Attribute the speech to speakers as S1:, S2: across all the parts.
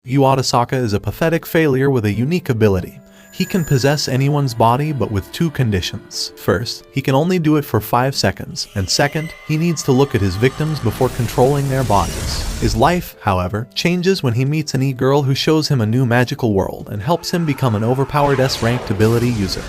S1: Yuu Otosaka is a pathetic failure with a unique ability. He can possess anyone's body but with two conditions. First, he can only do it for 5 seconds, and second, he needs to look at his victims before controlling their bodies. His life, however, changes when he meets an e-girl who shows him a new magical world and helps him become an overpowered S-ranked ability user.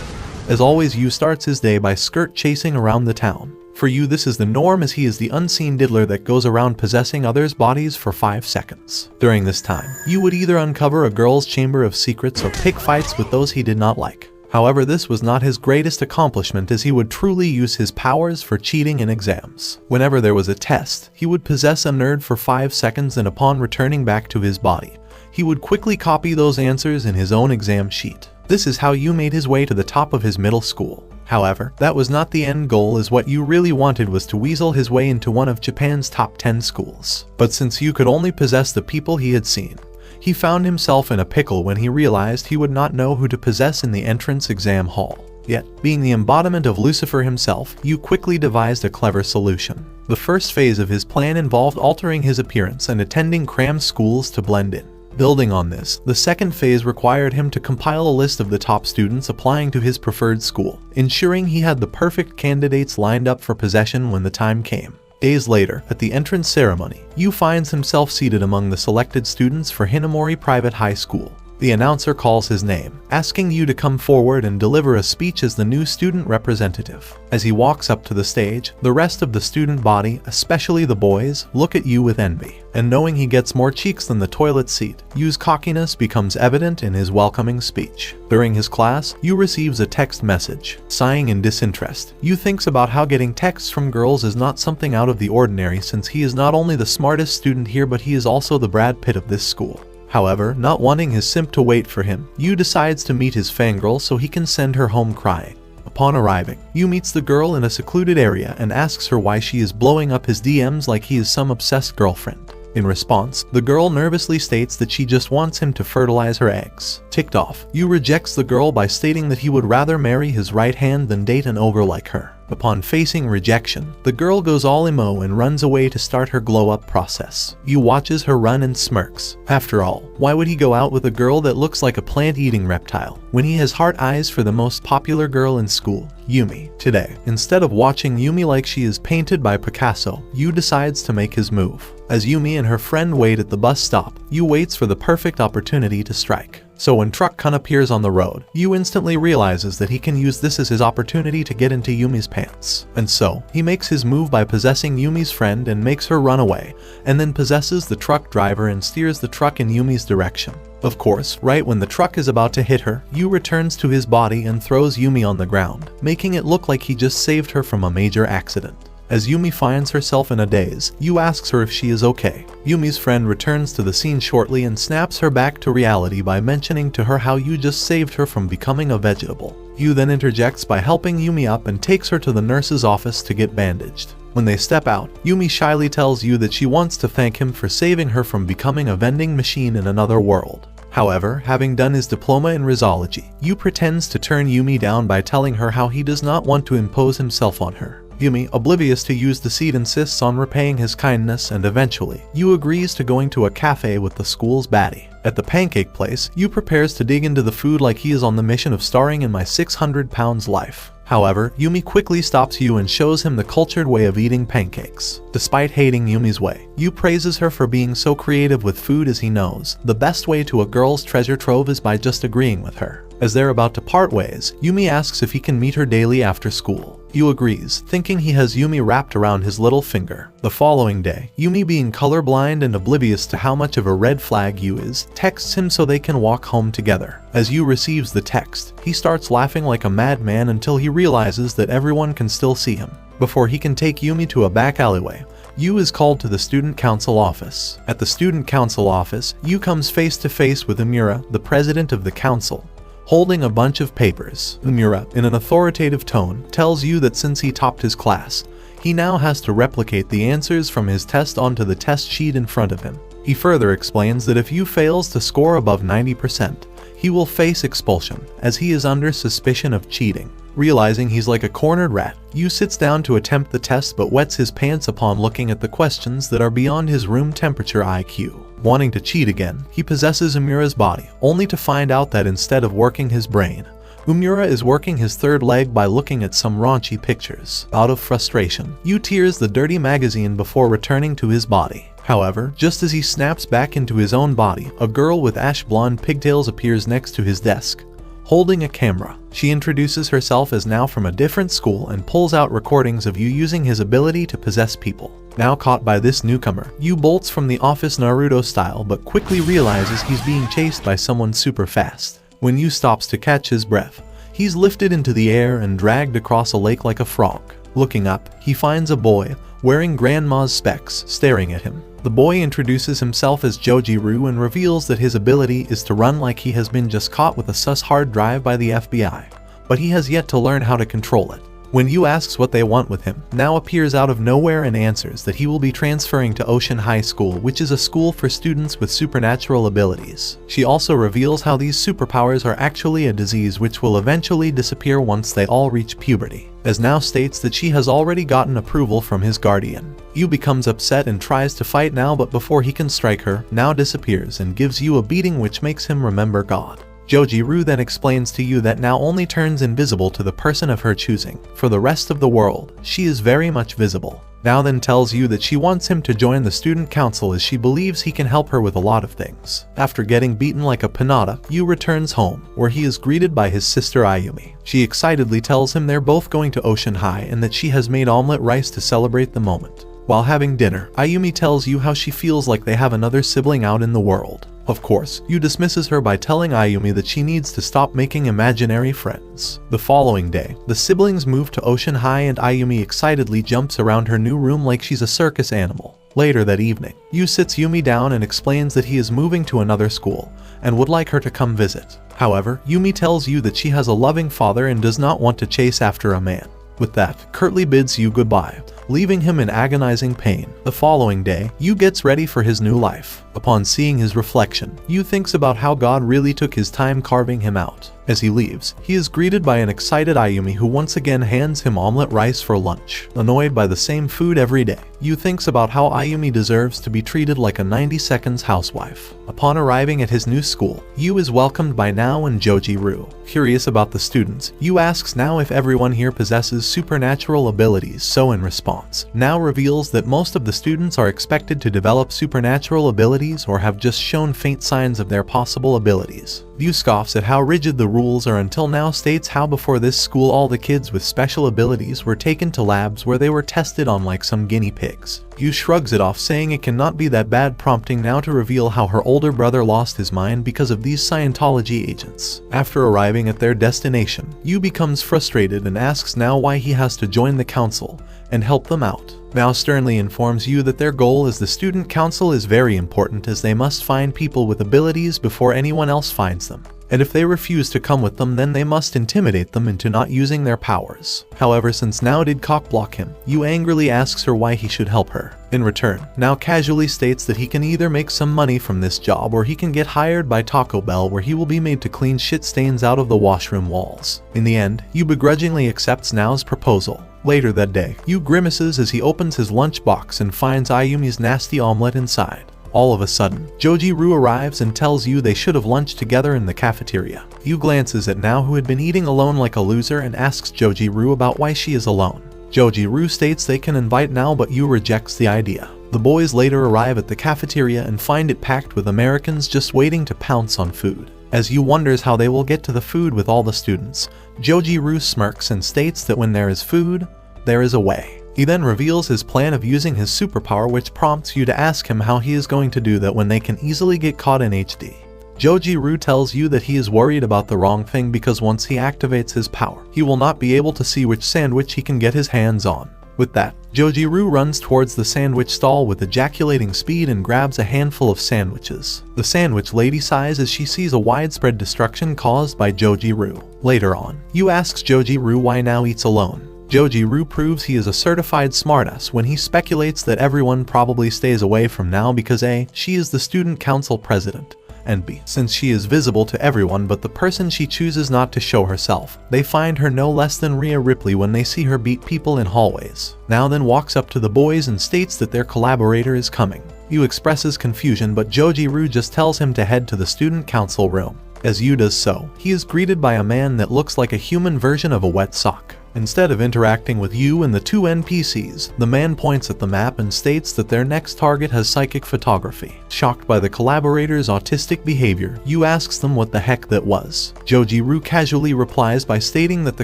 S1: As always, Yuu starts his day by skirt chasing around the town. For Yuu, this is the norm, as he is the unseen diddler that goes around possessing others' bodies for 5 seconds. During this time, Yuu would either uncover a girl's chamber of secrets or pick fights with those he did not like. However, this was not his greatest accomplishment, as he would truly use his powers for cheating in exams. Whenever there was a test, he would possess a nerd for 5 seconds, and upon returning back to his body, he would quickly copy those answers in his own exam sheet. This is how Yuu made his way to the top of his middle school. However, that was not the end goal, as what Yuu really wanted was to weasel his way into one of Japan's top 10 schools. But since Yuu could only possess the people he had seen, he found himself in a pickle when he realized he would not know who to possess in the entrance exam hall. Yet, being the embodiment of Lucifer himself, Yuu quickly devised a clever solution. The first phase of his plan involved altering his appearance and attending crammed schools to blend in. Building on this, the second phase required him to compile a list of the top students applying to his preferred school, ensuring he had the perfect candidates lined up for possession when the time came. Days later, at the entrance ceremony, Yuu finds himself seated among the selected students for Hinamori Private High School. The announcer calls his name, asking Yuu to come forward and deliver a speech as the new student representative. As he walks up to the stage, the rest of the student body, especially the boys, look at Yuu with envy. And knowing he gets more cheeks than the toilet seat, Yuu's cockiness becomes evident in his welcoming speech. During his class, Yuu receives a text message. Sighing in disinterest, Yuu thinks about how getting texts from girls is not something out of the ordinary, since he is not only the smartest student here but he is also the Brad Pitt of this school. However, not wanting his simp to wait for him, Yuu decides to meet his fangirl so he can send her home crying. Upon arriving, Yuu meets the girl in a secluded area and asks her why she is blowing up his DMs like he is some obsessed girlfriend. In response, the girl nervously states that she just wants him to fertilize her eggs. Ticked off, Yuu rejects the girl by stating that he would rather marry his right hand than date an ogre like her. Upon facing rejection, the girl goes all emo and runs away to start her glow-up process. Yuu watches her run and smirks. After all, why would he go out with a girl that looks like a plant-eating reptile when he has heart eyes for the most popular girl in school, Yumi? Today, instead of watching Yumi like she is painted by Picasso, Yuu decides to make his move. As Yumi and her friend wait at the bus stop, Yuu waits for the perfect opportunity to strike. So when Truck Kun appears on the road, Yuu instantly realizes that he can use this as his opportunity to get into Yumi's pants. And so, he makes his move by possessing Yumi's friend and makes her run away, and then possesses the truck driver and steers the truck in Yumi's direction. Of course, right when the truck is about to hit her, Yuu returns to his body and throws Yumi on the ground, making it look like he just saved her from a major accident. As Yumi finds herself in a daze, Yuu asks her if she is okay. Yumi's friend returns to the scene shortly and snaps her back to reality by mentioning to her how Yuu just saved her from becoming a vegetable. Yuu then interjects by helping Yumi up and takes her to the nurse's office to get bandaged. When they step out, Yumi shyly tells Yuu that she wants to thank him for saving her from becoming a vending machine in another world. However, having done his diploma in Rizology, Yuu pretends to turn Yumi down by telling her how he does not want to impose himself on her. Yumi, oblivious to Yuu's deceit, insists on repaying his kindness, and eventually, Yuu agrees to going to a cafe with the school's baddie. At the pancake place, Yuu prepares to dig into the food like he is on the mission of starring in My 600 Pounds Life. However, Yumi quickly stops Yuu and shows him the cultured way of eating pancakes. Despite hating Yumi's way, Yuu praises her for being so creative with food, as he knows the best way to a girl's treasure trove is by just agreeing with her. As they're about to part ways, Yumi asks if he can meet her daily after school. Yuu agrees, thinking he has Yumi wrapped around his little finger. The following day, Yumi, being colorblind and oblivious to how much of a red flag Yuu is, texts him so they can walk home together. As Yuu receives the text, he starts laughing like a madman until he realizes that everyone can still see him. Before he can take Yumi to a back alleyway, Yuu is called to the student council office. At the student council office, Yuu comes face to face with Umura, the president of the council, holding a bunch of papers. Umura, in an authoritative tone, tells Yuu that since he topped his class, he now has to replicate the answers from his test onto the test sheet in front of him. He further explains that if Yuu fails to score above 90%, he will face expulsion, as he is under suspicion of cheating. Realizing he's like a cornered rat, Yuu sits down to attempt the test but wets his pants upon looking at the questions that are beyond his room temperature IQ. Wanting to cheat again, he possesses Umura's body, only to find out that instead of working his brain, Umura is working his third leg by looking at some raunchy pictures. Out of frustration, Yuu tears the dirty magazine before returning to his body. However, just as he snaps back into his own body, a girl with ash blonde pigtails appears next to his desk, holding a camera. She introduces herself as now from a different school and pulls out recordings of Yuu using his ability to possess people. Now caught by this newcomer, Yuu bolts from the office Naruto style but quickly realizes he's being chased by someone super fast. When Yuu stops to catch his breath, he's lifted into the air and dragged across a lake like a frog. Looking up, he finds a boy wearing grandma's specs staring at him. The boy introduces himself as Jojiru and reveals that his ability is to run like he has been just caught with a sus hard drive by the FBI, but he has yet to learn how to control it. When Yuu asks what they want with him, now appears out of nowhere and answers that he will be transferring to Ocean High School, which is a school for students with supernatural abilities. She also reveals how these superpowers are actually a disease which will eventually disappear once they all reach puberty, as now states that she has already gotten approval from his guardian. Yuu becomes upset and tries to fight now, but before he can strike her, now disappears and gives Yuu a beating which makes him remember God. Jojiru then explains to Yuu that now only turns invisible to the person of her choosing. For the rest of the world, she is very much visible. Now then tells Yuu that she wants him to join the student council as she believes he can help her with a lot of things. After getting beaten like a pinata, Yuu returns home, where he is greeted by his sister Ayumi. She excitedly tells him they're both going to Ocean High and that she has made omelette rice to celebrate the moment. While having dinner, Ayumi tells Yuu how she feels like they have another sibling out in the world. Of course, Yuu dismisses her by telling Ayumi that she needs to stop making imaginary friends. The following day, the siblings move to Ocean High and Ayumi excitedly jumps around her new room like she's a circus animal. Later that evening, Yuu sits Yumi down and explains that he is moving to another school and would like her to come visit. However, Yumi tells Yuu that she has a loving father and does not want to chase after a man. With that, curtly bids Yuu goodbye, leaving him in agonizing pain. The following day, Yuu gets ready for his new life. Upon seeing his reflection, Yuu thinks about how God really took his time carving him out. As he leaves, he is greeted by an excited Ayumi who once again hands him omelette rice for lunch. Annoyed by the same food every day, Yuu thinks about how Ayumi deserves to be treated like a 90 seconds housewife. Upon arriving at his new school, Yuu is welcomed by Nao and Jojiru. Curious about the students, Yuu asks Nao if everyone here possesses supernatural abilities, so in response, Nao reveals that most of the students are expected to develop supernatural abilities or have just shown faint signs of their possible abilities. Yuu scoffs at how rigid the rules are until Nao states how before this school all the kids with special abilities were taken to labs where they were tested on like some guinea pigs. Yuu shrugs it off, saying it cannot be that bad, prompting Nao to reveal how her older brother lost his mind because of these Scientology agents. After arriving at their destination, Yuu becomes frustrated and asks Nao why he has to join the council and help them out. Nao sternly informs Yuu that their goal as the student council is very important, as they must find people with abilities before anyone else finds them. And if they refuse to come with them, then they must intimidate them into not using their powers. However, since Nao did cockblock him, Yuu angrily asks her why he should help her. In return, Nao casually states that he can either make some money from this job or he can get hired by Taco Bell, where he will be made to clean shit stains out of the washroom walls. In the end, Yuu begrudgingly accepts Nao's proposal. Later that day, Yuu grimaces as he opens his lunchbox and finds Ayumi's nasty omelette inside. All of a sudden, Jojiru arrives and tells Yuu they should have lunched together in the cafeteria. Yuu glances at Nao, who had been eating alone like a loser, and asks Jojiru about why she is alone. Jojiru states they can invite Nao, but Yuu rejects the idea. The boys later arrive at the cafeteria and find it packed with Americans just waiting to pounce on food. As Yuu wonders how they will get to the food with all the students, Jojiru smirks and states that when there is food, there is a way. He then reveals his plan of using his superpower, which prompts Yuu to ask him how he is going to do that when they can easily get caught in HD. Jojiru tells Yuu that he is worried about the wrong thing because once he activates his power, he will not be able to see which sandwich he can get his hands on. With that, Jojiru runs towards the sandwich stall with ejaculating speed and grabs a handful of sandwiches. The sandwich lady sighs as she sees a widespread destruction caused by Jojiru. Later on, Yuu asks Jojiru why Nao eats alone. Jojiru proves he is a certified smartass when he speculates that everyone probably stays away from Nao because A, she is the student council president, and B, since she is visible to everyone but the person she chooses not to show herself, they find her no less than Rhea Ripley when they see her beat people in hallways. Nao then walks up to the boys and states that their collaborator is coming. Yu expresses confusion, but Jojiru just tells him to head to the student council room. As Yu does so, he is greeted by a man that looks like a human version of a wet sock. Instead of interacting with Yu and the two NPCs, the man points at the map and states that their next target has psychic photography. Shocked by the collaborators' autistic behavior, Yu asks them what the heck that was. Jojiru casually replies by stating that the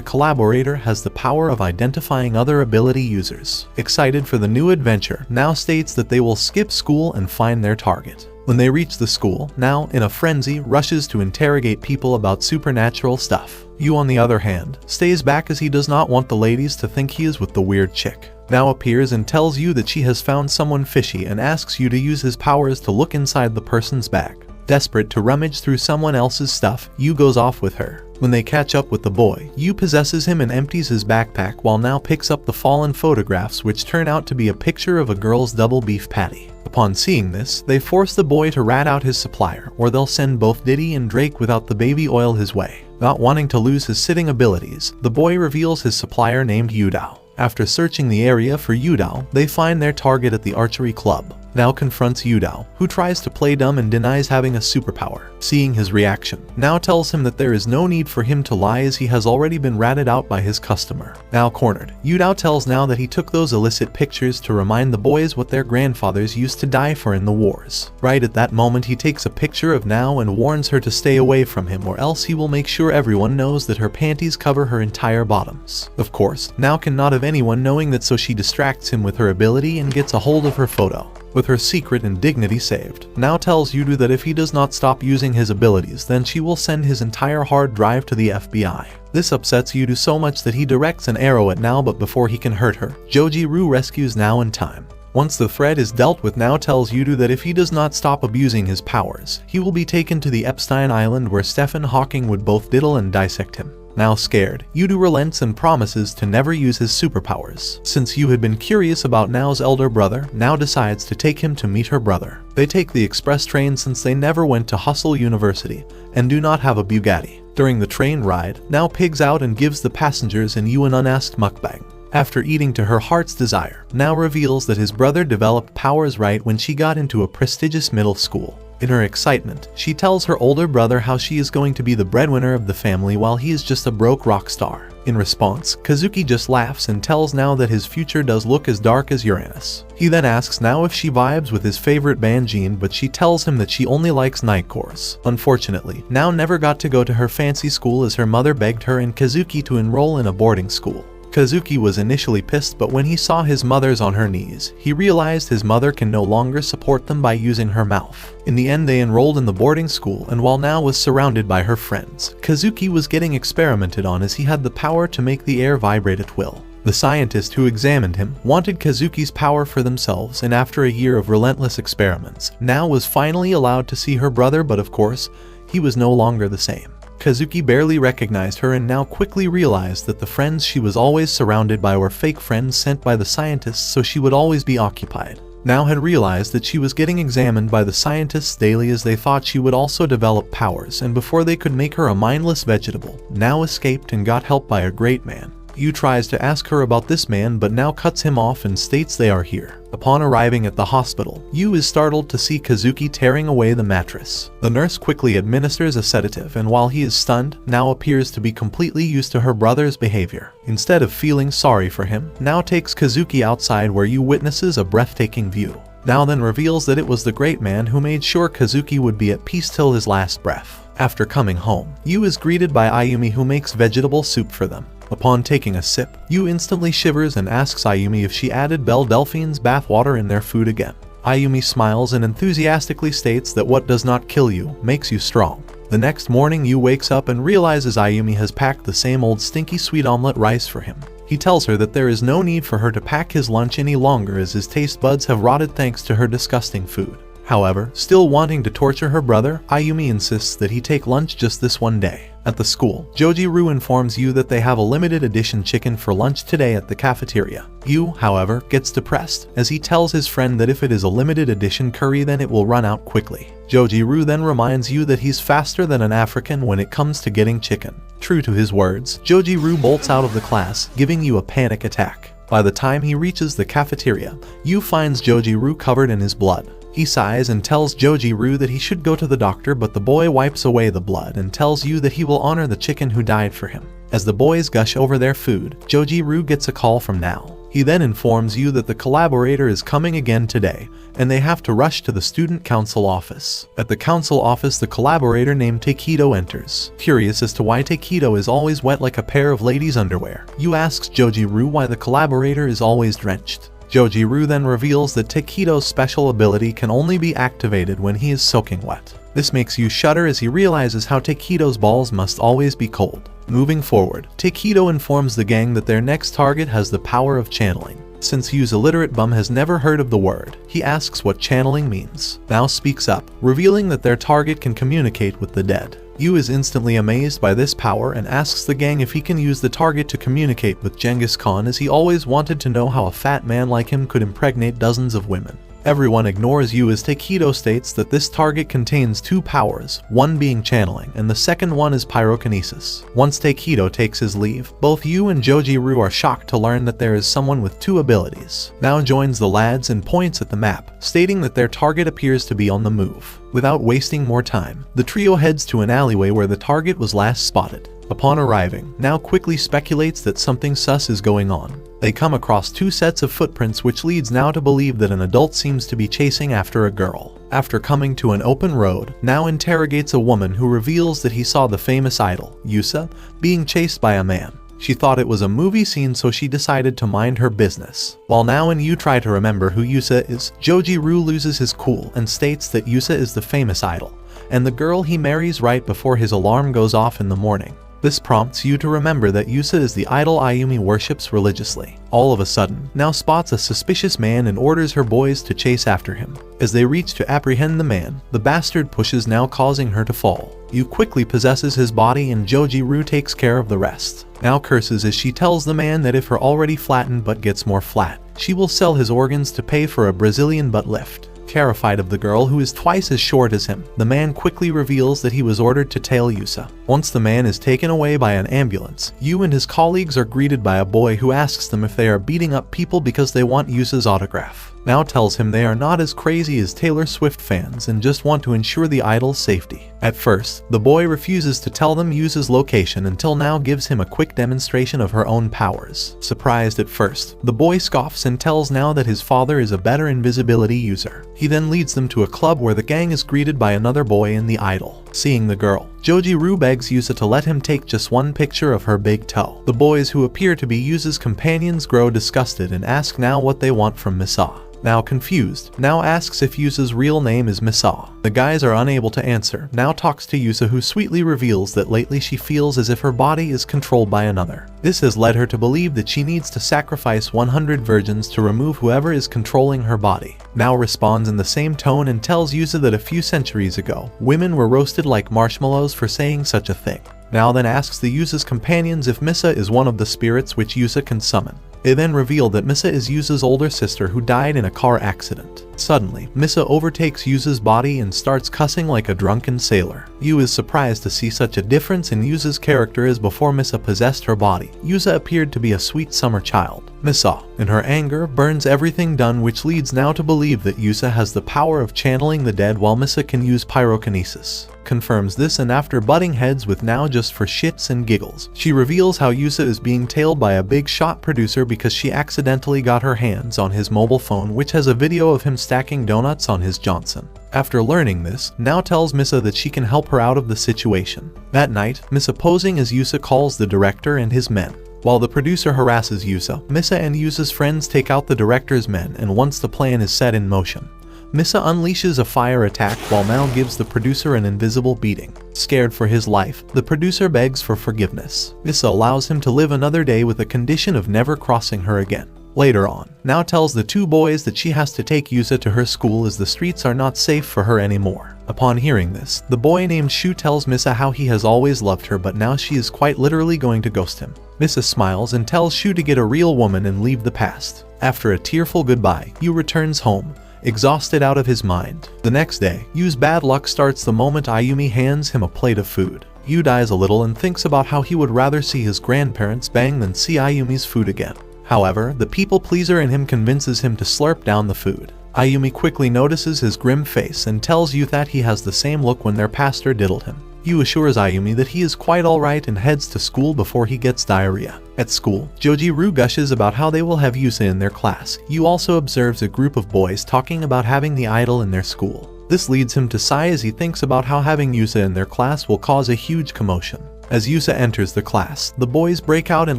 S1: collaborator has the power of identifying other ability users. Excited for the new adventure, now states that they will skip school and find their target. When they reach the school, now in a frenzy, rushes to interrogate people about supernatural stuff. Yu, on the other hand, stays back as he does not want the ladies to think he is with the weird chick. Now appears and tells Yu that she has found someone fishy and asks Yu to use his powers to look inside the person's bag. Desperate to rummage through someone else's stuff, Yu goes off with her. When they catch up with the boy, Yu possesses him and empties his backpack while now picks up the fallen photographs, which turn out to be a picture of a girl's double beef patty. Upon seeing this, they force the boy to rat out his supplier, or they'll send both Diddy and Drake without the baby oil his way. Not wanting to lose his sitting abilities, the boy reveals his supplier named Yudao. After searching the area for Yudao, they find their target at the archery club. Now confronts Yudao, who tries to play dumb and denies having a superpower. Seeing his reaction, now tells him that there is no need for him to lie as he has already been ratted out by his customer. Now cornered, Yudao tells now that he took those illicit pictures to remind the boys what their grandfathers used to die for in the wars. Right at that moment, he takes a picture of Now and warns her to stay away from him, or else he will make sure everyone knows that her panties cover her entire bottoms. Of course, Now cannot have anyone knowing that, so she distracts him with her ability and gets a hold of her photo. With her secret and dignity saved, Now tells Yudu that if he does not stop using his abilities, then she will send his entire hard drive to the FBI. This upsets Yudu so much that he directs an arrow at Now, but before he can hurt her, Jojiru rescues Now in time. Once the threat is dealt with, Now tells Yudu that if he does not stop abusing his powers, he will be taken to the Epstein Island where Stephen Hawking would both diddle and dissect him. Now scared, Yudu relents and promises to never use his superpowers. Since Yu had been curious about Nao's elder brother, Now decides to take him to meet her brother. They take the express train since they never went to Hustle University and do not have a Bugatti. During the train ride, Now pigs out and gives the passengers and Yu an unasked mukbang. After eating to her heart's desire, Now reveals that his brother developed powers right when she got into a prestigious middle school. In her excitement, she tells her older brother how she is going to be the breadwinner of the family while he is just a broke rock star. In response, Kazuki just laughs and tells Now that his future does look as dark as Uranus. He then asks Now if she vibes with his favorite band Jean, but she tells him that she only likes nightcores. Unfortunately, Now never got to go to her fancy school as her mother begged her and Kazuki to enroll in a boarding school. Kazuki was initially pissed, but when he saw his mother's on her knees, he realized his mother can no longer support them by using her mouth. In the end, they enrolled in the boarding school, and while Now was surrounded by her friends, Kazuki was getting experimented on as he had the power to make the air vibrate at will. The scientist who examined him wanted Kazuki's power for themselves, and after a year of relentless experiments, Now was finally allowed to see her brother, but of course, he was no longer the same. Kazuki barely recognized her and Now quickly realized that the friends she was always surrounded by were fake friends sent by the scientists so she would always be occupied. Now had realized that she was getting examined by the scientists daily as they thought she would also develop powers, and before they could make her a mindless vegetable, Now escaped and got help by a great man. Yu tries to ask her about this man, but Now cuts him off and states they are here. Upon arriving at the hospital, Yu is startled to see Kazuki tearing away the mattress. The nurse quickly administers a sedative, and while he is stunned, Now appears to be completely used to her brother's behavior. Instead of feeling sorry for him, Now takes Kazuki outside where Yu witnesses a breathtaking view. Now then reveals that it was the great man who made sure Kazuki would be at peace till his last breath. After coming home, Yu is greeted by Ayumi, who makes vegetable soup for them. Upon taking a sip, Yu instantly shivers and asks Ayumi if she added Belle Delphine's bathwater in their food again. Ayumi smiles and enthusiastically states that what does not kill you makes you strong. The next morning, Yu wakes up and realizes Ayumi has packed the same old stinky sweet omelet rice for him. He tells her that there is no need for her to pack his lunch any longer as his taste buds have rotted thanks to her disgusting food. However, still wanting to torture her brother, Ayumi insists that he take lunch just this one day. At the school, Jojiru informs Yu that they have a limited edition chicken for lunch today at the cafeteria. Yu, however, gets depressed as he tells his friend that if it is a limited edition curry then it will run out quickly. Jojiru then reminds Yu that he's faster than an African when it comes to getting chicken. True to his words, Jojiru bolts out of the class, giving Yu a panic attack. By the time he reaches the cafeteria, Yu finds Jojiru covered in his blood. He sighs and tells Joji-ru that he should go to the doctor, but the boy wipes away the blood and tells Yuu that he will honor the chicken who died for him. As the boys gush over their food, Joji-ru gets a call from Nao. He then informs Yuu that the collaborator is coming again today, and they have to rush to the student council office. At the council office, the collaborator named Takedo enters. Curious as to why Takedo is always wet like a pair of ladies' underwear, Yuu asks Joji-ru why the collaborator is always drenched. Joji-ru then reveals that Takedo's special ability can only be activated when he is soaking wet. This makes Yuu shudder as he realizes how Takedo's balls must always be cold. Moving forward, Takedo informs the gang that their next target has the power of channeling. Since Yuu's illiterate bum has never heard of the word, he asks what channeling means. Nao speaks up, revealing that their target can communicate with the dead. Yuu is instantly amazed by this power and asks the gang if he can use the target to communicate with Genghis Khan, as he always wanted to know how a fat man like him could impregnate dozens of women. Everyone ignores Yuu as Takedo states that this target contains two powers, one being channeling and the second one is pyrokinesis. Once Takedo takes his leave, both Yuu and Joji-ru are shocked to learn that there is someone with two abilities. Nao joins the lads and points at the map, stating that their target appears to be on the move. Without wasting more time, the trio heads to an alleyway where the target was last spotted. Upon arriving, Nao quickly speculates that something sus is going on. They come across two sets of footprints, which leads Nao to believe that an adult seems to be chasing after a girl. After coming to an open road, Nao interrogates a woman who reveals that he saw the famous idol, Yusa, being chased by a man. She thought it was a movie scene, so she decided to mind her business. While Nao and Yuu try to remember who Yusa is, Joji-ru loses his cool and states that Yusa is the famous idol, and the girl he marries right before his alarm goes off in the morning. This prompts Yuu to remember that Yusa is the idol Ayumi worships religiously. All of a sudden, Nao spots a suspicious man and orders her boys to chase after him. As they reach to apprehend the man, the bastard pushes Nao, causing her to fall. Yuu quickly possesses his body and Joji-ru takes care of the rest. Nao curses as she tells the man that if her already flattened butt gets more flat, she will sell his organs to pay for a Brazilian butt lift. Terrified of the girl who is twice as short as him, the man quickly reveals that he was ordered to tail Yusa. Once the man is taken away by an ambulance, Yuu and his colleagues are greeted by a boy who asks them if they are beating up people because they want Yusa's autograph. Nao tells him they are not as crazy as Taylor Swift fans and just want to ensure the idol's safety. At first, the boy refuses to tell them Yusa's location until Nao gives him a quick demonstration of her own powers. Surprised at first, the boy scoffs and tells Nao that his father is a better invisibility user. He then leads them to a club where the gang is greeted by another boy and the idol. Seeing the girl, Joji-ru begs Yusa to let him take just one picture of her big toe. The boys, who appear to be Yusa's companions, grow disgusted and ask Nao what they want from Misa. Now confused, Nao asks if Yusa's real name is Misa. The guys are unable to answer. Nao talks to Yusa, who sweetly reveals that lately she feels as if her body is controlled by another. This has led her to believe that she needs to sacrifice 100 virgins to remove whoever is controlling her body. Nao responds in the same tone and tells Yusa that a few centuries ago, women were roasted like marshmallows for saying such a thing. Nao then asks the Yusa's companions if Misa is one of the spirits which Yusa can summon. They then reveal that Misa is Yusa's older sister who died in a car accident. Suddenly, Misa overtakes Yusa's body and starts cussing like a drunken sailor. Yuu is surprised to see such a difference in Yusa's character, as before Misa possessed her body, Yusa appeared to be a sweet summer child. Misa, in her anger, burns everything done, which leads Nao to believe that Yusa has the power of channeling the dead while Misa can use pyrokinesis. Confirms this, and after butting heads with Nao just for shits and giggles, she reveals how Yusa is being tailed by a big shot producer because she accidentally got her hands on his mobile phone, which has a video of him stacking donuts on his Johnson. After learning this, Nao tells Misa that she can help her out of the situation. That night, Misa, posing as Yusa, calls the director and his men. While the producer harasses Yusa, Misa and Yusa's friends take out the director's men, and once the plan is set in motion, Misa unleashes a fire attack while Nao gives the producer an invisible beating. Scared for his life, the producer begs for forgiveness. Misa allows him to live another day with a condition of never crossing her again. Later on, Nao tells the two boys that she has to take Yusa to her school as the streets are not safe for her anymore. Upon hearing this, the boy named Shu tells Misa how he has always loved her, but now she is quite literally going to ghost him. Misa smiles and tells Shu to get a real woman and leave the past. After a tearful goodbye, Yuu returns home, exhausted out of his mind. The next day, Yuu's bad luck starts the moment Ayumi hands him a plate of food. Yuu dies a little and thinks about how he would rather see his grandparents bang than see Ayumi's food again. However, the people pleaser in him convinces him to slurp down the food. Ayumi quickly notices his grim face and tells Yu that he has the same look when their pastor diddled him. Yu assures Ayumi that he is quite alright and heads to school before he gets diarrhea. At school, Joji-Ru gushes about how they will have Yusa in their class. Yu also observes a group of boys talking about having the idol in their school. This leads him to sigh as he thinks about how having Yusa in their class will cause a huge commotion. As Yusa enters the class, the boys break out in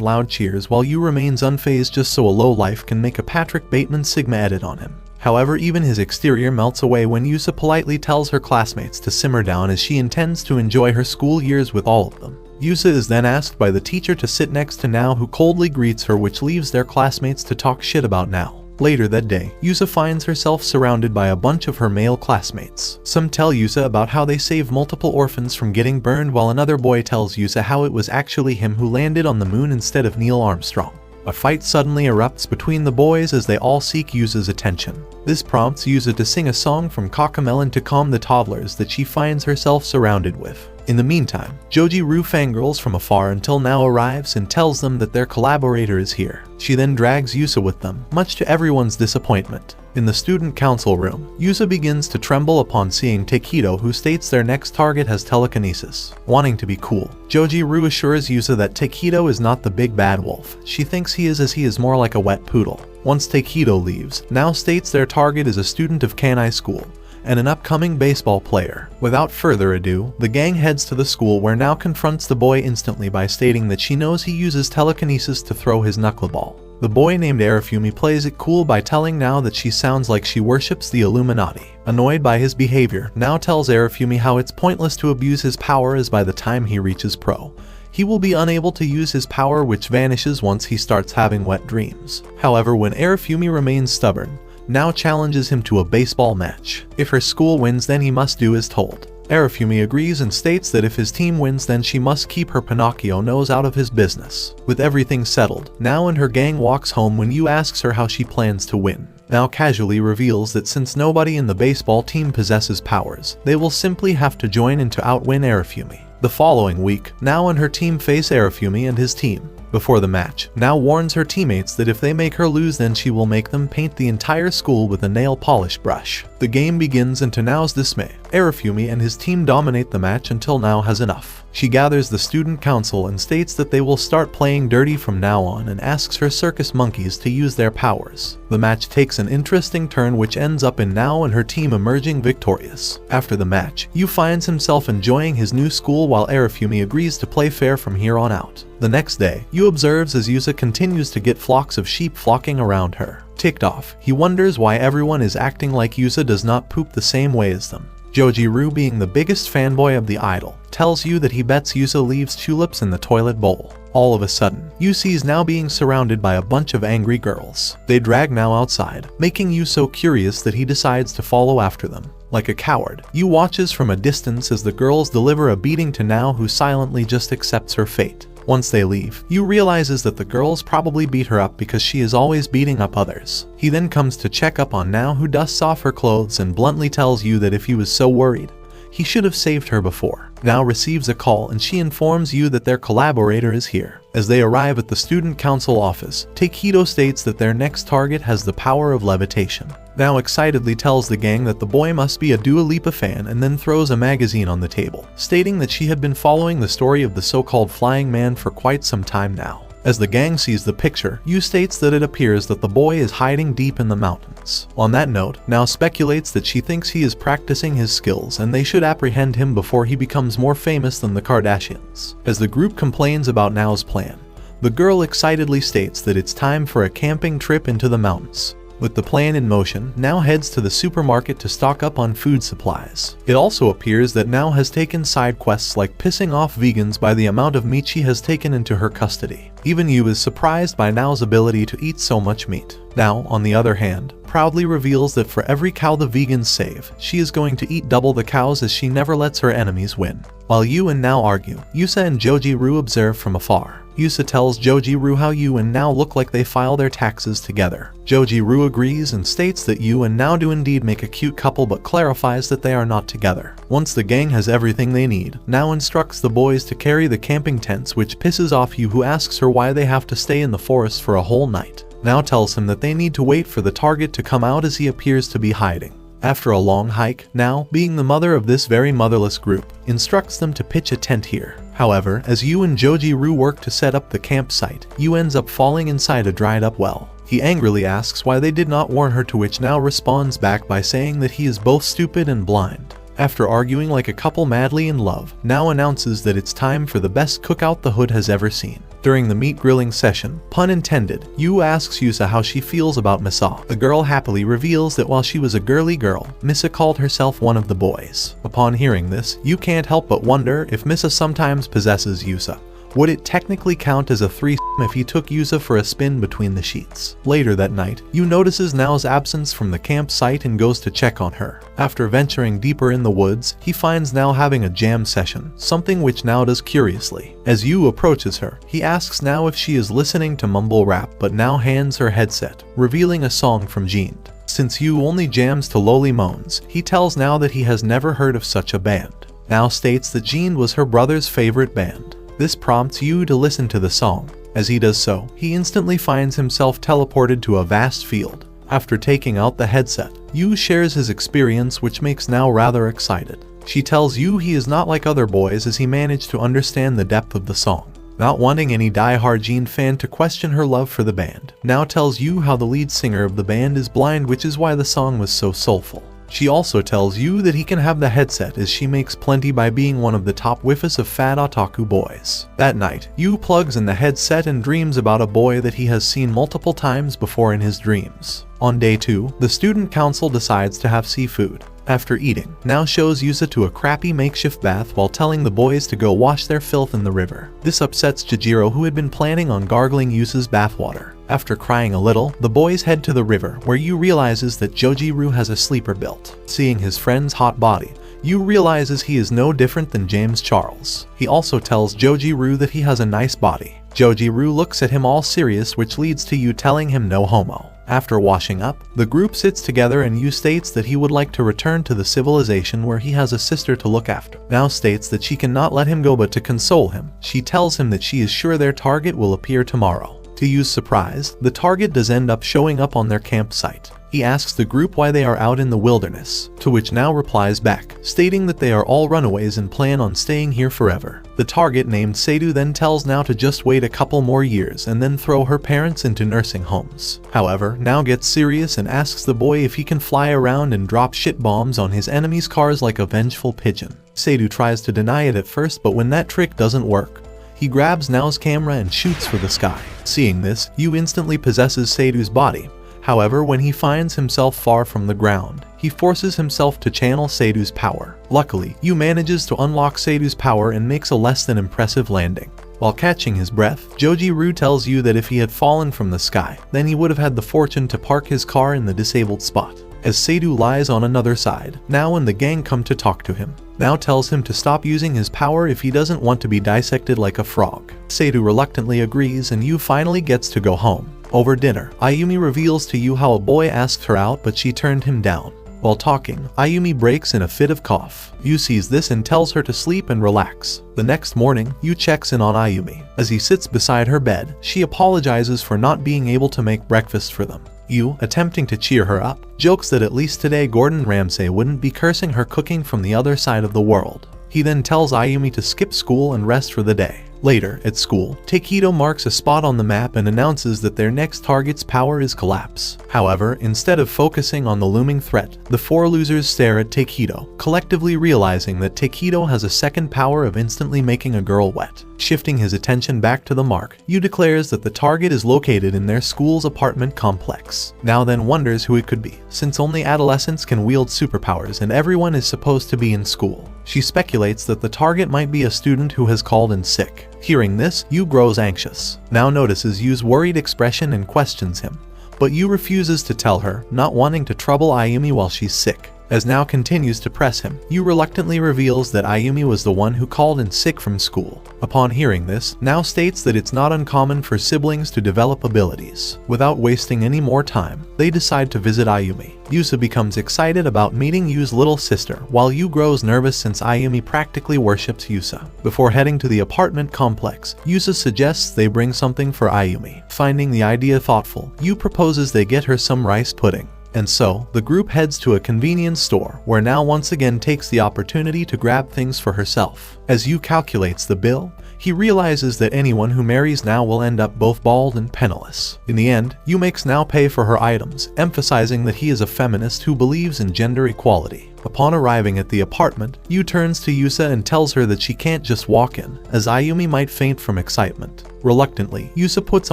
S1: loud cheers while Yu remains unfazed just so a lowlife can make a Patrick Bateman Sigma edit on him. However, even his exterior melts away when Yusa politely tells her classmates to simmer down as she intends to enjoy her school years with all of them. Yusa is then asked by the teacher to sit next to Nao, who coldly greets her, which leaves their classmates to talk shit about Nao. Later that day, Yusa finds herself surrounded by a bunch of her male classmates. Some tell Yusa about how they saved multiple orphans from getting burned, while another boy tells Yusa how it was actually him who landed on the moon instead of Neil Armstrong. A fight suddenly erupts between the boys as they all seek Yusa's attention. This prompts Yusa to sing a song from Cocomelon to calm the toddlers that she finds herself surrounded with. In the meantime, Joji-Ru fangirls from afar until Nao arrives and tells them that their collaborator is here. She then drags Yusa with them, much to everyone's disappointment. In the student council room, Yusa begins to tremble upon seeing Takedo, who states their next target has telekinesis. Wanting to be cool, Joji-Ru assures Yusa that Takedo is not the big bad wolf. She thinks he is, as he is more like a wet poodle. Once Takedo leaves, Nao states their target is a student of Kanai School and an upcoming baseball player. Without further ado, the gang heads to the school, where Nao confronts the boy instantly by stating that she knows he uses telekinesis to throw his knuckleball. The boy named Arifumi plays it cool by telling Nao that she sounds like she worships the Illuminati. Annoyed by his behavior, Nao tells Arifumi how it's pointless to abuse his power, as by the time he reaches pro, he will be unable to use his power, which vanishes once he starts having wet dreams. However, when Arifumi remains stubborn, Nao challenges him to a baseball match. If her school wins, then he must do as told. Arifumi agrees and states that if his team wins, then she must keep her Pinocchio nose out of his business. With everything settled, Nao and her gang walks home when Yu asks her how she plans to win. Nao casually reveals that since nobody in the baseball team possesses powers, they will simply have to join in to outwin Arifumi. The following week, Nao and her team face Arifumi and his team. Before the match, Nao warns her teammates that if they make her lose, then she will make them paint the entire school with a nail polish brush. The game begins, and to Nao's dismay, Arifumi and his team dominate the match until Nao has enough. She gathers the student council and states that they will start playing dirty from now on, and asks her circus monkeys to use their powers. The match takes an interesting turn, which ends up in Nao and her team emerging victorious. After the match, Yu finds himself enjoying his new school, while Arifumi agrees to play fair from here on out. The next day, Yu observes as Yusa continues to get flocks of sheep flocking around her. Ticked off, he wonders why everyone is acting like Yusa does not poop the same way as them. Joji-Ru, being the biggest fanboy of the idol, tells Yu that he bets Yusa leaves tulips in the toilet bowl. All of a sudden, Yu sees Nao being surrounded by a bunch of angry girls. They drag Nao outside, making Yu so curious that he decides to follow after them. Like a coward, Yu watches from a distance as the girls deliver a beating to Nao, who silently just accepts her fate. Once they leave, Yu realizes that the girls probably beat her up because she is always beating up others. He then comes to check up on Nao, who dusts off her clothes and bluntly tells Yu that if he was so worried, he should have saved her before. Nao receives a call and she informs Yu that their collaborator is here. As they arrive at the student council office, Takedo states that their next target has the power of levitation. Nao excitedly tells the gang that the boy must be a Dua Lipa fan, and then throws a magazine on the table, stating that she had been following the story of the so-called flying man for quite some time now. As the gang sees the picture, Yu states that it appears that the boy is hiding deep in the mountains. On that note, Nao speculates that she thinks he is practicing his skills and they should apprehend him before he becomes more famous than the Kardashians. As the group complains about Nao's plan, the girl excitedly states that it's time for a camping trip into the mountains. With the plan in motion, Nao heads to the supermarket to stock up on food supplies. It also appears that Nao has taken side quests like pissing off vegans by the amount of meat she has taken into her custody. Even Yu is surprised by Nao's ability to eat so much meat. Nao, on the other hand, proudly reveals that for every cow the vegans save, she is going to eat double the cows, as she never lets her enemies win. While Yu and Nao argue, Yusa and Joji-Ru observe from afar. Yusa tells Joji-Ru how Yu and Nao look like they file their taxes together. Joji-Ru agrees and states that Yu and Nao do indeed make a cute couple, but clarifies that they are not together. Once the gang has everything they need, Nao instructs the boys to carry the camping tents, which pisses off Yu, who asks her why they have to stay in the forest for a whole night. now tells him that they need to wait for the target to come out as he appears to be hiding. After a long hike, now, being the mother of this very motherless group, instructs them to pitch a tent here. However, as Yuu and Joji-Ru work to set up the campsite, Yuu ends up falling inside a dried up well. He angrily asks why they did not warn her, to which now responds back by saying that he is both stupid and blind. After arguing like a couple madly in love, now announces that it's time for the best cookout the hood has ever seen. During the meat grilling session, pun intended, Yuu asks Yusa how she feels about Misa. The girl happily reveals that while she was a girly girl, Misa called herself one of the boys. Upon hearing this, Yuu can't help but wonder if Misa sometimes possesses Yusa. Would it technically count as a threesome if he took Yusa for a spin between the sheets? Later that night, Yuu notices Nao's absence from the campsite and goes to check on her. After venturing deeper in the woods, he finds Nao having a jam session, something which Nao does curiously. As Yuu approaches her, he asks Nao if she is listening to mumble rap, but Nao hands her headset, revealing a song from Jean. Since Yuu only jams to lowly moans, he tells Nao that he has never heard of such a band. Nao states that Jean was her brother's favorite band. This prompts Yuu to listen to the song. As he does so, he instantly finds himself teleported to a vast field. After taking out the headset, Yuu shares his experience, which makes Nao rather excited. She tells Yuu he is not like other boys as he managed to understand the depth of the song. Not wanting any die-hard Jean fan to question her love for the band, Nao tells Yuu how the lead singer of the band is blind, which is why the song was so soulful. She also tells Yuu that he can have the headset as she makes plenty by being one of the top whiffs of fat otaku boys. That night, Yuu plugs in the headset and dreams about a boy that he has seen multiple times before in his dreams. On day 2, the student council decides to have seafood. After eating, Nao shows Yusa to a crappy makeshift bath while telling the boys to go wash their filth in the river. This upsets Jijiro, who had been planning on gargling Yusa's bathwater. After crying a little, the boys head to the river, where Yuu realizes that Joji-Ru has a sleeper built. Seeing his friend's hot body, Yuu realizes he is no different than James Charles. He also tells Joji-Ru that he has a nice body. Joji-Ru looks at him all serious, which leads to Yuu telling him no homo. After washing up, the group sits together and Yuu states that he would like to return to the civilization where he has a sister to look after. Nao states that she cannot let him go, but to console him, she tells him that she is sure their target will appear tomorrow. To Yuu's surprise, the target does end up showing up on their campsite. He asks the group why they are out in the wilderness, to which Nao replies back, stating that they are all runaways and plan on staying here forever. The target, named Seidu, then tells Nao to just wait a couple more years and then throw her parents into nursing homes. However, Nao gets serious and asks the boy if he can fly around and drop shit bombs on his enemies' cars like a vengeful pigeon. Seidu tries to deny it at first, but when that trick doesn't work, he grabs Nao's camera and shoots for the sky. Seeing this, Yuu instantly possesses Seidu's body. However, when he finds himself far from the ground, he forces himself to channel Seidu's power. Luckily, Yuu manages to unlock Seidu's power and makes a less than impressive landing. While catching his breath, Joji-Ru tells Yuu that if he had fallen from the sky, then he would have had the fortune to park his car in the disabled spot. As Seidu lies on another side, Nao and the gang come to talk to him. Nao tells him to stop using his power if he doesn't want to be dissected like a frog. Seidu reluctantly agrees and Yuu finally gets to go home. Over dinner, Ayumi reveals to Yuu how a boy asked her out but she turned him down. While talking, Ayumi breaks in a fit of cough. Yuu sees this and tells her to sleep and relax. The next morning, Yuu checks in on Ayumi. As he sits beside her bed, she apologizes for not being able to make breakfast for them. Yuu, attempting to cheer her up, jokes that at least today Gordon Ramsay wouldn't be cursing her cooking from the other side of the world. He then tells Ayumi to skip school and rest for the day. Later, at school, Takedo marks a spot on the map and announces that their next target's power is collapse. However, instead of focusing on the looming threat, the four losers stare at Takedo, collectively realizing that Takedo has a second power of instantly making a girl wet. Shifting his attention back to the mark, Yuu declares that the target is located in their school's apartment complex. Nao then wonders who it could be, since only adolescents can wield superpowers and everyone is supposed to be in school. She speculates that the target might be a student who has called in sick. Hearing this, Yuu grows anxious. Nao notices Yuu's worried expression and questions him, but Yuu refuses to tell her, not wanting to trouble Ayumi while she's sick. As now continues to press him, Yuu reluctantly reveals that Ayumi was the one who called in sick from school. Upon hearing this, now states that it's not uncommon for siblings to develop abilities. Without wasting any more time, they decide to visit Ayumi. Yusa becomes excited about meeting Yuu's little sister, while Yuu grows nervous since Ayumi practically worships Yusa. Before heading to the apartment complex, Yusa suggests they bring something for Ayumi. Finding the idea thoughtful, Yuu proposes they get her some rice pudding. And so, the group heads to a convenience store, where now once again takes the opportunity to grab things for herself. As Yuu calculates the bill, he realizes that anyone who marries now will end up both bald and penniless. In the end, Yuu makes now pay for her items, emphasizing that he is a feminist who believes in gender equality. Upon arriving at the apartment, Yuu turns to Yusa and tells her that she can't just walk in, as Ayumi might faint from excitement. Reluctantly, Yusa puts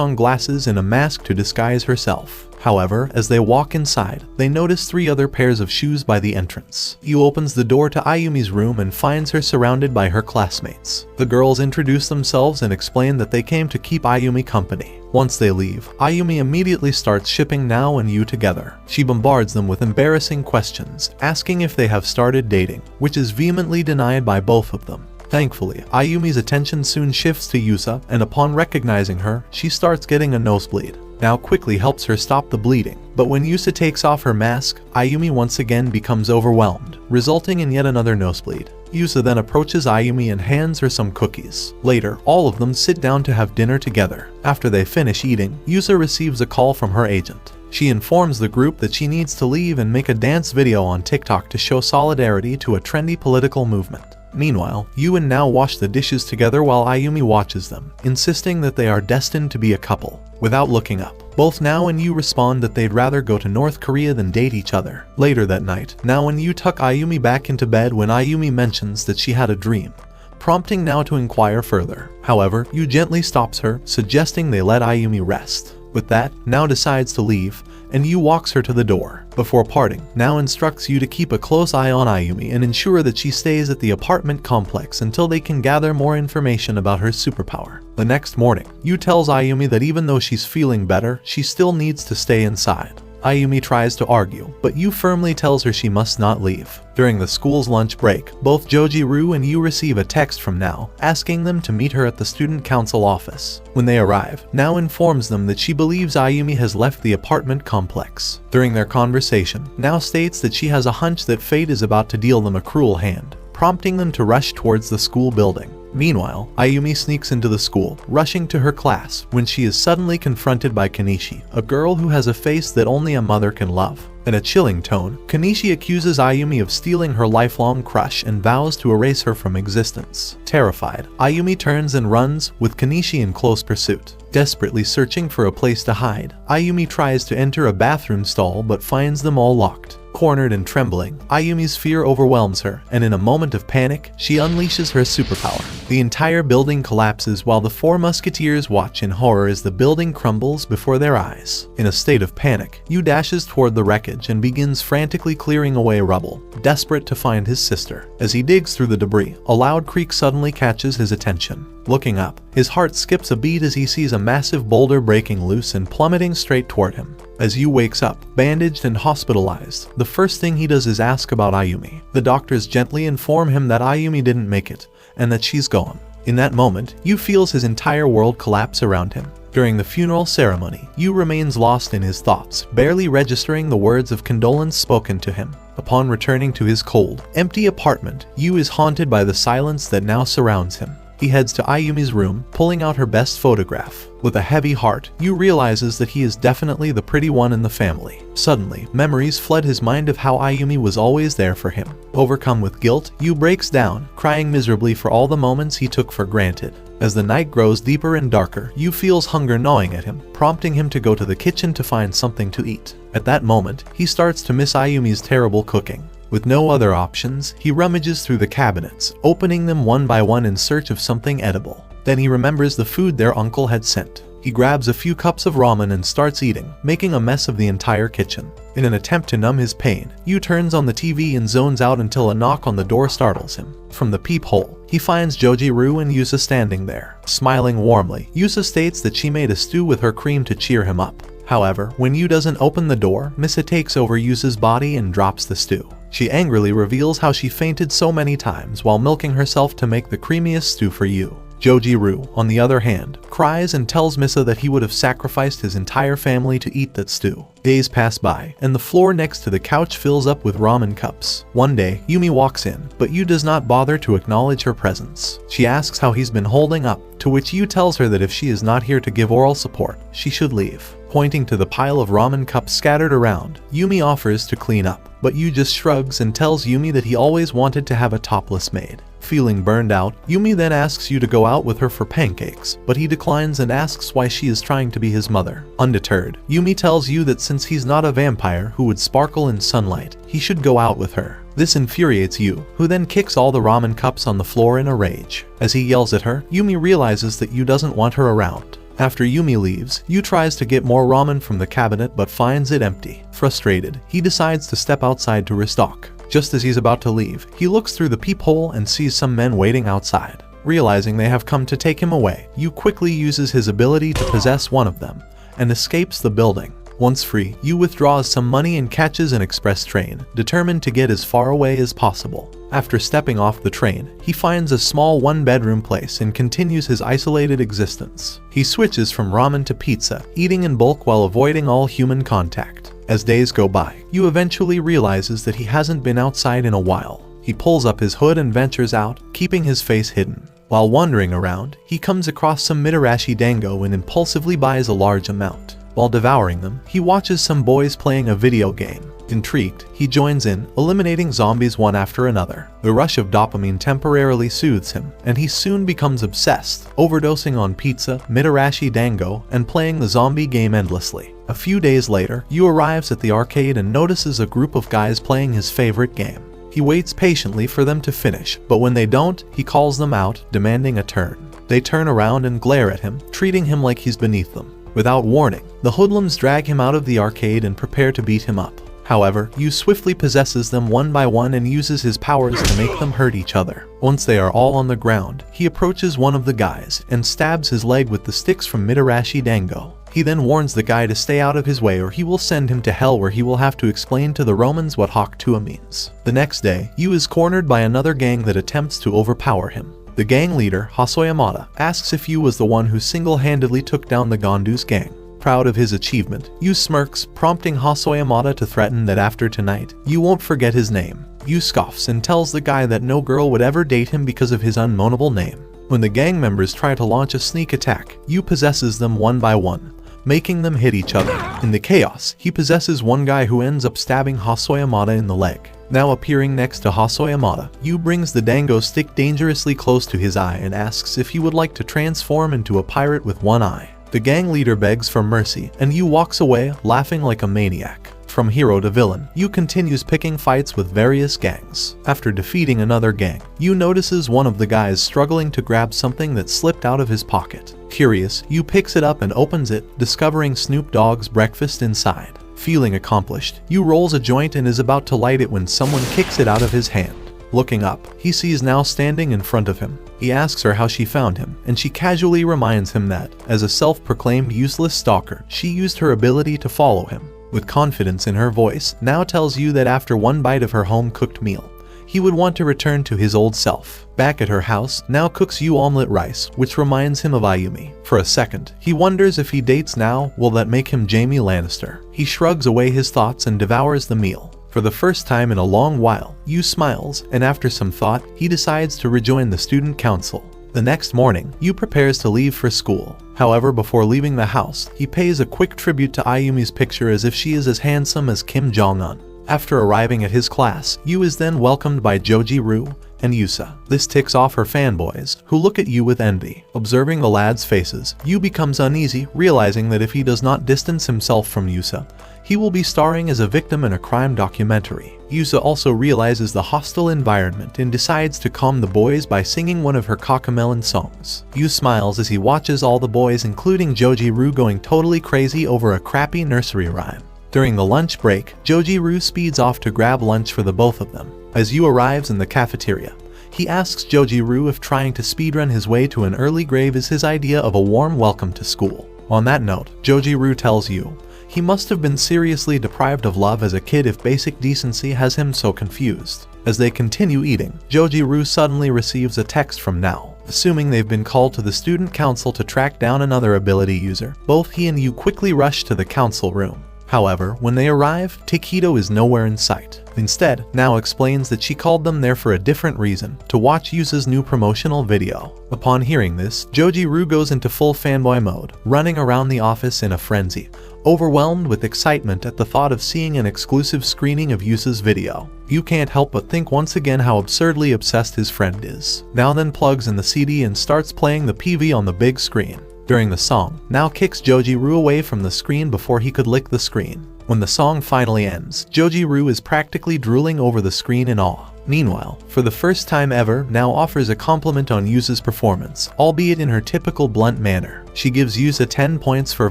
S1: on glasses and a mask to disguise herself. However, as they walk inside, they notice 3 other pairs of shoes by the entrance. Yuu opens the door to Ayumi's room and finds her surrounded by her classmates. The girls introduce themselves and explain that they came to keep Ayumi company. Once they leave, Ayumi immediately starts shipping Nao and Yuu together. She bombards them with embarrassing questions, asking if they have started dating, which is vehemently denied by both of them. Thankfully, Ayumi's attention soon shifts to Yusa, and upon recognizing her, she starts getting a nosebleed. Now quickly helps her stop the bleeding, but when Yusa takes off her mask, Ayumi once again becomes overwhelmed, resulting in yet another nosebleed. Yusa then approaches Ayumi and hands her some cookies. Later, all of them sit down to have dinner together. After they finish eating, Yusa receives a call from her agent. She informs the group that she needs to leave and make a dance video on TikTok to show solidarity to a trendy political movement. Meanwhile, Yuu and Nao wash the dishes together while Ayumi watches them, insisting that they are destined to be a couple. Without looking up, both Nao and Yuu respond that they'd rather go to North Korea than date each other. Later that night, Nao and Yuu tuck Ayumi back into bed when Ayumi mentions that she had a dream, prompting Nao to inquire further. However, Yuu gently stops her, suggesting they let Ayumi rest. With that, Nao decides to leave, and Yuu walks her to the door. Before parting, Nao instructs Yuu to keep a close eye on Ayumi and ensure that she stays at the apartment complex until they can gather more information about her superpower. The next morning, Yuu tells Ayumi that even though she's feeling better, she still needs to stay inside. Ayumi tries to argue, but Yuu firmly tells her she must not leave. During the school's lunch break, both Joji-Ru and Yuu receive a text from Nao, asking them to meet her at the student council office. When they arrive, Nao informs them that she believes Ayumi has left the apartment complex. During their conversation, Nao states that she has a hunch that fate is about to deal them a cruel hand, prompting them to rush towards the school building. Meanwhile, Ayumi sneaks into the school, rushing to her class, when she is suddenly confronted by Kanishi, a girl who has a face that only a mother can love. In a chilling tone, Kanishi accuses Ayumi of stealing her lifelong crush and vows to erase her from existence. Terrified, Ayumi turns and runs, with Kanishi in close pursuit. Desperately searching for a place to hide, Ayumi tries to enter a bathroom stall but finds them all locked. Cornered and trembling, Ayumi's fear overwhelms her, and in a moment of panic, she unleashes her superpower. The entire building collapses while the 4 musketeers watch in horror as the building crumbles before their eyes. In a state of panic, Yuu dashes toward the wreckage and begins frantically clearing away rubble, desperate to find his sister. As he digs through the debris, a loud creak suddenly catches his attention. Looking up, his heart skips a beat as he sees a massive boulder breaking loose and plummeting straight toward him. As Yuu wakes up, bandaged and hospitalized, the first thing he does is ask about Ayumi. The doctors gently inform him that Ayumi didn't make it, and that she's gone. In that moment, Yuu feels his entire world collapse around him. During the funeral ceremony, Yuu remains lost in his thoughts, barely registering the words of condolence spoken to him. Upon returning to his cold, empty apartment, Yuu is haunted by the silence that now surrounds him. He heads to Ayumi's room, pulling out her best photograph. With a heavy heart, Yuu realizes that he is definitely the pretty one in the family. Suddenly, memories flood his mind of how Ayumi was always there for him. Overcome with guilt, Yuu breaks down, crying miserably for all the moments he took for granted. As the night grows deeper and darker, Yuu feels hunger gnawing at him, prompting him to go to the kitchen to find something to eat. At that moment, he starts to miss Ayumi's terrible cooking. With no other options, he rummages through the cabinets, opening them one by one in search of something edible. Then he remembers the food their uncle had sent. He grabs a few cups of ramen and starts eating, making a mess of the entire kitchen. In an attempt to numb his pain, Yuu turns on the TV and zones out until a knock on the door startles him. From the peephole, he finds Joji-Ru and Yusa standing there. Smiling warmly, Yusa states that she made a stew with her cream to cheer him up. However, when Yuu doesn't open the door, Misa takes over Yusa's body and drops the stew. She angrily reveals how she fainted so many times while milking herself to make the creamiest stew for Yuu. Joji-ru, on the other hand, cries and tells Misa that he would have sacrificed his entire family to eat that stew. Days pass by, and the floor next to the couch fills up with ramen cups. One day, Yumi walks in, but Yuu does not bother to acknowledge her presence. She asks how he's been holding up, to which Yuu tells her that if she is not here to give oral support, she should leave. Pointing to the pile of ramen cups scattered around, Yumi offers to clean up, but Yuu just shrugs and tells Yumi that he always wanted to have a topless maid. Feeling burned out, Yumi then asks Yuu to go out with her for pancakes, but he declines and asks why she is trying to be his mother. Undeterred, Yumi tells Yuu that since he's not a vampire who would sparkle in sunlight, he should go out with her. This infuriates Yuu, who then kicks all the ramen cups on the floor in a rage. As he yells at her, Yumi realizes that Yuu doesn't want her around. After Yumi leaves, Yuu tries to get more ramen from the cabinet but finds it empty. Frustrated, he decides to step outside to restock. Just as he's about to leave, he looks through the peephole and sees some men waiting outside. Realizing they have come to take him away, Yuu quickly uses his ability to possess one of them and escapes the building. Once free, Yuu withdraws some money and catches an express train, determined to get as far away as possible. After stepping off the train, he finds a small one-bedroom place and continues his isolated existence. He switches from ramen to pizza, eating in bulk while avoiding all human contact. As days go by, Yuu eventually realizes that he hasn't been outside in a while. He pulls up his hood and ventures out, keeping his face hidden. While wandering around, he comes across some Mitarashi dango and impulsively buys a large amount. While devouring them, he watches some boys playing a video game. Intrigued, he joins in, eliminating zombies one after another. The rush of dopamine temporarily soothes him, and he soon becomes obsessed, overdosing on pizza, Mitarashi dango, and playing the zombie game endlessly. A few days later, Yuu arrives at the arcade and notices a group of guys playing his favorite game. He waits patiently for them to finish, but when they don't, he calls them out, demanding a turn. They turn around and glare at him, treating him like he's beneath them. Without warning, the hoodlums drag him out of the arcade and prepare to beat him up. However, Yuu swiftly possesses them one by one and uses his powers to make them hurt each other. Once they are all on the ground, he approaches one of the guys and stabs his leg with the sticks from Mitarashi dango. He then warns the guy to stay out of his way or he will send him to hell, where he will have to explain to the Romans what Hakutua means. The next day, Yuu is cornered by another gang that attempts to overpower him. The gang leader, Hasoyamada, asks if Yuu was the one who single-handedly took down the Gondus gang. Proud of his achievement, Yuu smirks, prompting Hasoyamada to threaten that after tonight, Yuu won't forget his name. Yuu scoffs and tells the guy that no girl would ever date him because of his unknownable name. When the gang members try to launch a sneak attack, Yuu possesses them one by one, making them hit each other. In the chaos, he possesses one guy who ends up stabbing Hasoyamada in the leg. Now appearing next to Hasoyamada, Yuu brings the dango stick dangerously close to his eye and asks if he would like to transform into a pirate with one eye. The gang leader begs for mercy, and Yuu walks away, laughing like a maniac. From hero to villain, Yuu continues picking fights with various gangs. After defeating another gang, Yuu notices one of the guys struggling to grab something that slipped out of his pocket. Curious, Yuu picks it up and opens it, discovering Snoop Dogg's breakfast inside. Feeling accomplished, Yuu rolls a joint and is about to light it when someone kicks it out of his hand. Looking up, he sees now standing in front of him. He asks her how she found him, and she casually reminds him that, as a self-proclaimed useless stalker, she used her ability to follow him. With confidence in her voice, now tells Yuu that after one bite of her home-cooked meal, he would want to return to his old self. Back at her house, now cooks Yuu omelet rice, which reminds him of Ayumi. For a second, he wonders if he dates now, will that make him Jaime Lannister? He shrugs away his thoughts and devours the meal. For the first time in a long while, Yuu smiles, and after some thought, he decides to rejoin the student council. The next morning, Yuu prepares to leave for school. However, before leaving the house, he pays a quick tribute to Ayumi's picture as if she is as handsome as Kim Jong-un. After arriving at his class, Yuu is then welcomed by Joji-ru and Yusa. This ticks off her fanboys, who look at Yuu with envy. Observing the lads' faces, Yuu becomes uneasy, realizing that if he does not distance himself from Yusa, he will be starring as a victim in a crime documentary. Yusa also realizes the hostile environment and decides to calm the boys by singing one of her Cocomelon songs. Yuu smiles as he watches all the boys, including Joji-ru, going totally crazy over a crappy nursery rhyme. During the lunch break, Joji-ru speeds off to grab lunch for the both of them. As Yuu arrives in the cafeteria, he asks Joji-ru if trying to speedrun his way to an early grave is his idea of a warm welcome to school. On that note, Joji-ru tells Yuu He must have been seriously deprived of love as a kid if basic decency has him so confused. As they continue eating, Joji-Ru suddenly receives a text from Nao. Assuming they've been called to the student council to track down another ability user, both he and Yuu quickly rush to the council room. However, when they arrive, Takedo is nowhere in sight. Instead, Nao explains that she called them there for a different reason, to watch Yusa's new promotional video. Upon hearing this, Joji-Ru goes into full fanboy mode, running around the office in a frenzy, overwhelmed with excitement at the thought of seeing an exclusive screening of Yusa's video. You can't help but think once again how absurdly obsessed his friend is. Nao then plugs in the CD and starts playing the PV on the big screen. During the song, Nao kicks Joji-Ru away from the screen before he could lick the screen. When the song finally ends, Joji-Ru is practically drooling over the screen in awe. Meanwhile, for the first time ever, Nao offers a compliment on Yusa's performance, albeit in her typical blunt manner. She gives Yusa 10 points for